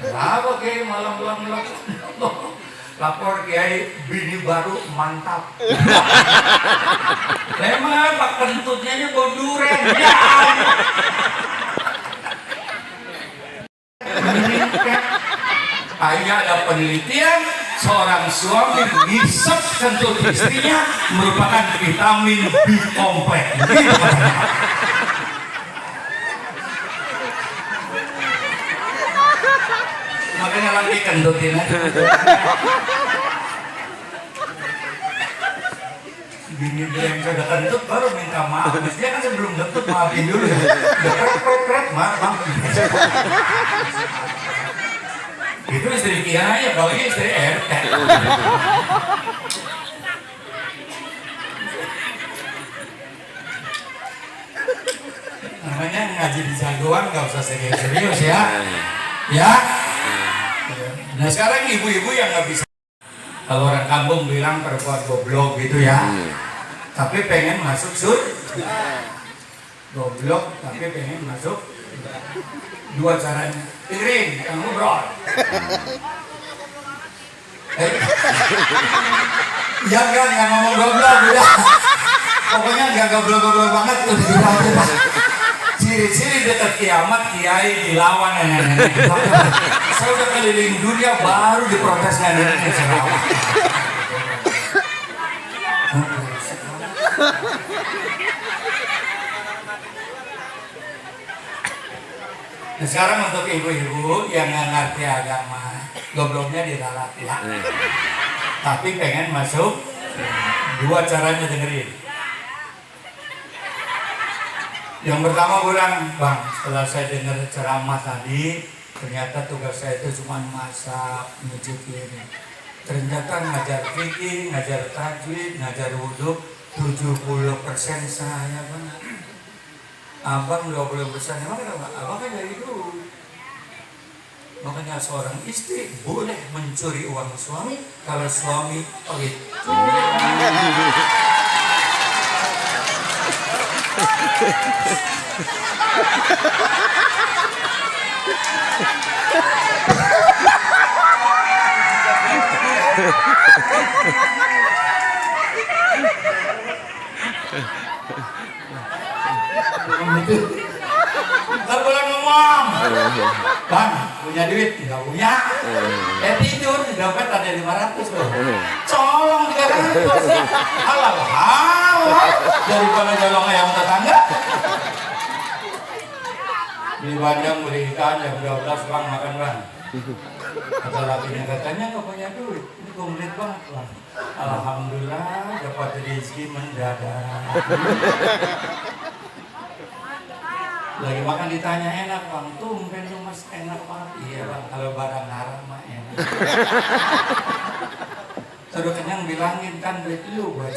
Kenapa kiai malam-malam nelpon? lapor kiai bini baru mantap. Memang pak kentutnya aja bau duren ya. Hanya ada penelitian seorang suami ngisep kentut istrinya merupakan vitamin B kompleks. Makanya lagi kentutin aja. Gini dia yang sudah kentut baru minta maaf. Mestinya kan sebelum kentut maafin dulu. Kret, maaf. Itu istri kiai, kalau ini istri RT. Namanya ngaji di jagoan nggak usah serius ya. Ya. Nah sekarang ibu-ibu yang nggak bisa, kalau orang kampung bilang perempuan goblok gitu ya, tapi pengen masuk surga. Goblok tapi pengen masuk. Dua caranya. Dengerin, yang ngobrol. Jangan yang ngomong goblok udah. Pokoknya nggak goblok-goblok banget tuh di rumah. Ciri-ciri dekat kiamat kiai dilawan nenek-nenek. Saya udah keliling dunia baru diprotes nenek-nenek Sarawak. Nah, sekarang untuk ibu-ibu yang nggak ngerti agama, gobloknya diralat ya. Tapi pengen masuk, dua caranya dengerin. Yang pertama bilang, bang, setelah saya dengar ceramah tadi, ternyata tugas saya itu cuma masak, nyuci piring. Ternyata ngajar fikih, ngajar tajwid, ngajar wudhu, 70% saya benar. Abang 20%, emang kenapa? Abang kan dari dulu. Makanya seorang istri boleh mencuri uang suami kalau suami pelit. Nggak boleh ngomong. Bang, punya duit? Nggak punya. Tidur, di dompet ada 500 loh. Colong 300. Halal. Daripada colong ayam tetangga. Di Bandung beli ikan jam 12, bang makan bang. Kata lakinya katanya nggak punya duit. Ini komplit banget bang. Alhamdulillah dapat rezeki mendadak. Lagi makan ditanya enak bang, tumben lu mas enak banget. Iya bang, kalau barang haram mah enak. Sudah kenyang bilangin kan duit lu buat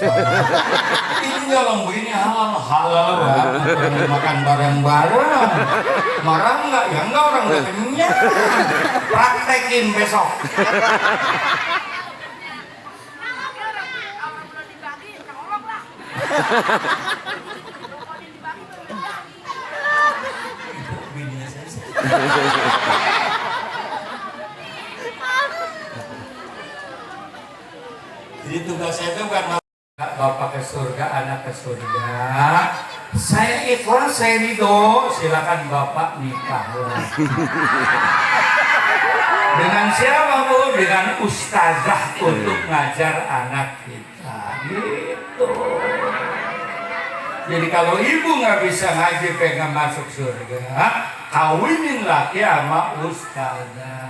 ini nyolong begini halal banget. Makan bareng-bareng. Marah enggak? Ya enggak, orang udah kenyang. Praktekin besok. Jadi tugas saya itu bukan bapak ke surga, anak ke surga. Saya ikhlas, saya ridho. Silakan bapak nikah lagi. Dengan siapa bu? Dengan ustazah untuk ngajar anak kita. Gitu. Jadi kalau ibu nggak bisa ngaji pengen masuk surga, kawinin laki sama ustazah.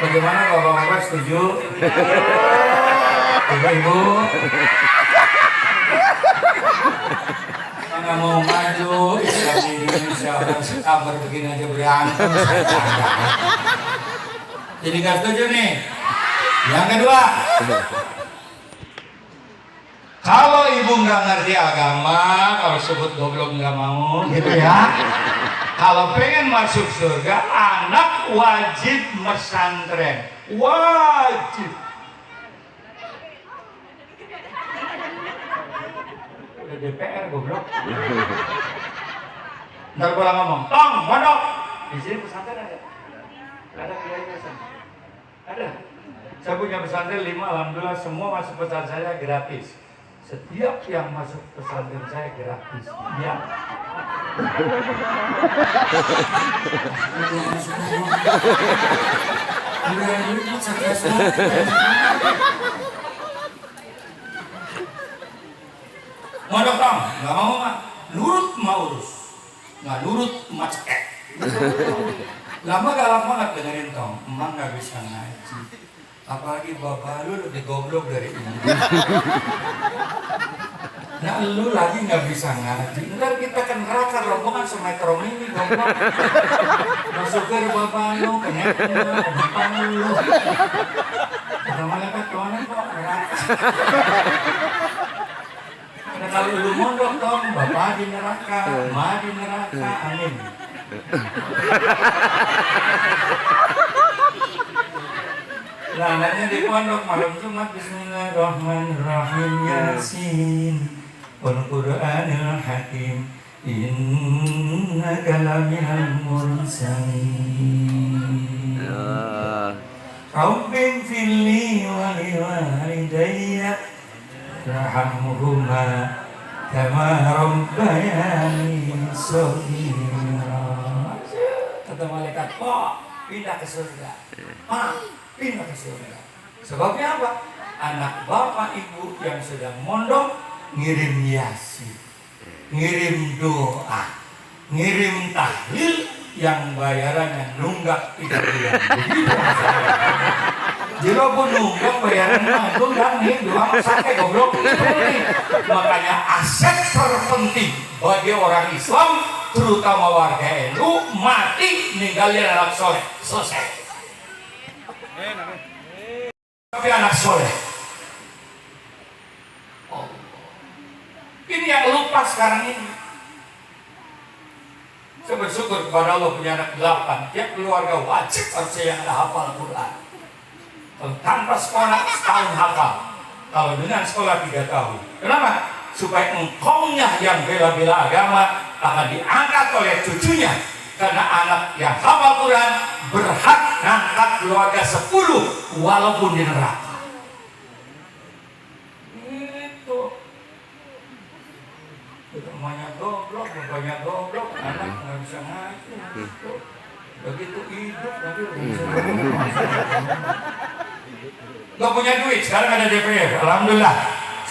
Bagaimana bapak-bapak setuju? Ibu, mana mau maju Islam di Indonesia kabar begini aja berantem. Jadi nggak setuju nih. Yang kedua, kalau ibu nggak ngerti agama, kalau sebut goblok nggak mau, gitu ya. Kalau pengen masuk surga, anak wajib pesantren, wajib. Udah DPR goblok. Ntar pulang ngomong, tong, mondok. Di sini pesantren ada? Ada kiai pesantren? Ada? Saya punya pesantren 5, alhamdulillah semua masuk pesantren saya gratis. Setiap yang masuk pesantren saya gratis. Ya. Mondok dong, nggak mau mah. Nurut mau urus, nggak nurut mah cekek. Lama galak banget dengerin tong, emang nggak bisa ngaji. Apalagi bapak lu lebih goblok dari ini. Nah lu lagi nggak bisa ngaji. Ntar kita ke neraka rombongan semetro mini goblok. Masuk ke bapak lu, kenyang depan lu. Ada malaikat tuanan kok neraka. Nah kalau lu mondok dong, bapak di neraka, ma di neraka, amin. Nah, anaknya di pondok malam Jumat Bismillahirrahmanirrahim Yasin wal Qur'anil Hakim innaka laminal mursalin Rabbin filli wa liwalidayya rahamhuma kama rabbayani shaghira. Kata malaikat, "Oh, pindah ke surga." Pindah ke surga. Sebabnya apa? Anak bapak ibu yang sedang mondok ngirim yasin, ngirim doa, ngirim tahlil yang bayarannya nunggak 3 bulan. Begitu masalahnya. Jika pun nunggak bayarannya nunggak nih doa sampai goblok. Makanya aset terpenting bagi orang Islam, terutama warga NU, mati ninggalin anak soleh. Selesai. Tapi anak soleh. Oh. Ini yang lupa sekarang ini. Saya bersyukur kepada Allah punya anak 8. Tiap keluarga wajib harusnya yang ada hafal Quran. Kalau tanpa sekolah setahun hafal. Kalau dengan sekolah 3 tahun. Kenapa? Supaya engkongnya yang bela-bela agama akan diangkat oleh cucunya. Karena anak yang hafal Quran berhak ngangkat keluarga 10 walaupun di neraka. Itu. Banyak goblok, banyak goblok, anak nggak bisa ngaji. Begitu hidup nanti nggak punya duit. Sekarang ada DPR, alhamdulillah.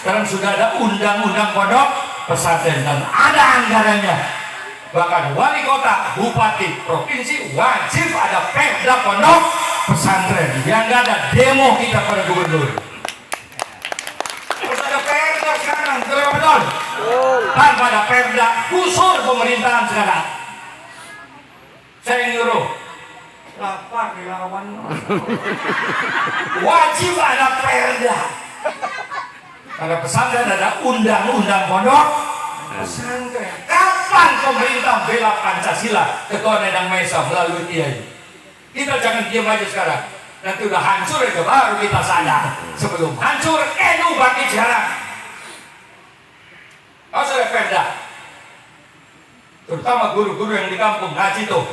Sekarang sudah ada undang-undang pondok pesantren dan ada anggarannya. Bahkan wali kota, bupati, provinsi wajib ada perda pondok pesantren. Yang nggak ada demo kita pada gubernur. Harus ada perda sekarang, betul. Tanpa ada perda, kusur pemerintahan sekarang. Saya nyuruh, lapar dilawan. Wajib ada perda. Ada pesantren, ada undang-undang pondok pesantren. Kapan pemerintah bela Pancasila, Ketua Nedang Mesa melalui Kiai? Kita jangan diam aja sekarang. Nanti udah hancur itu baru kita sadar. Sebelum hancur, NU bangkit sekarang. Harus ada perda. Terutama guru-guru yang di kampung ngaji tuh,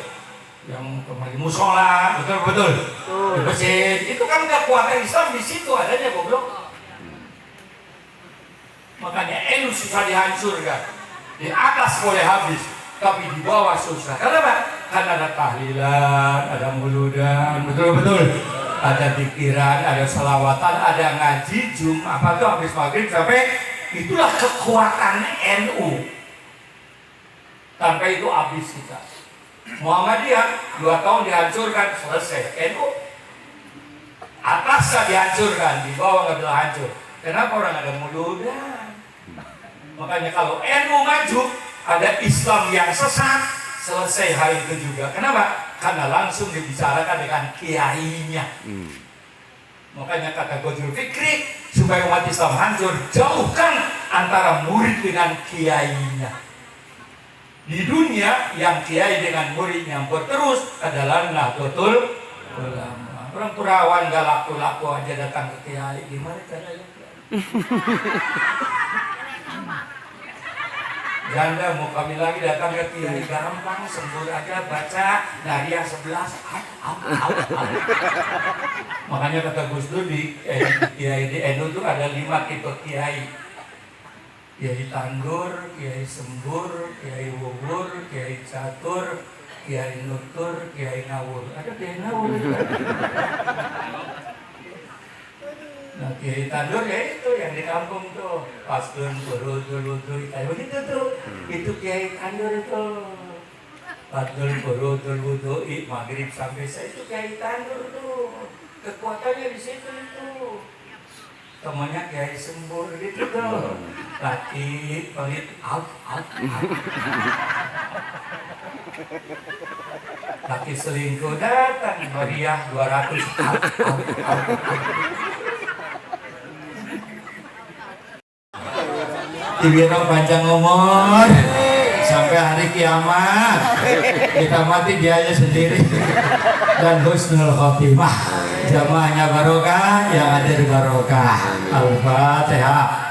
yang kembali musola, betul-betul di masjid. Itu kan kekuatan Islam di situ adanya, goblok. Makanya NU susah dihancurkan. Di atas boleh habis, tapi di bawah susah. Kenapa? Karena ada tahlilan, ada muludan, betul-betul. Ada pikiran, ada selawatan, ada ngaji, apa tuh habis maghrib sampai itulah kekuatan NU. Tanpa itu habis kita. Muhammadiyah 2 tahun dihancurkan, selesai. NU atasnya dihancurkan, di bawah nggak bisa hancur. Kenapa? Orang ada muludan. Makanya kalau NU maju, ada Islam yang sesat, selesai hal itu juga. Kenapa? Karena langsung dibicarakan dengan kiainya. Makanya kata Gojul Fikri, supaya umat Islam hancur, jauhkan antara murid dengan kiainya. Di dunia, yang kiai dengan murid yang berterus adalah Nahdlatul Ulama. Orang perawan gak laku-laku aja datang ke kiai, gimana caranya? janda mau kami lagi datang ke kiai gampang sembur aja baca dari yang 11 makanya kata Gus Dur di kiai di NU itu ada 5 tipe kiai. Kiai Tandur, Kiai Sembur, Kiai Wubur, Kiai Catur, Kiai Nutur, Kiai Ngawur. Ada Kiai Ngawur juga. Nah Kiai Tandur ya itu yang di kampung tuh pastun buru kayak begitu tuh. Itu Kiai Tandur itu pastun buru maghrib sampai saya itu Kiai Tandur tuh kekuatannya di situ itu. Temannya Kiai Sembur gitu tuh laki pelit out laki selingkuh datang meriah 200 out. Tiwiro panjang umur sampai hari kiamat kita mati dia aja sendiri dan husnul khotimah jamaahnya barokah yang hadir barokah. Al-Fatihah.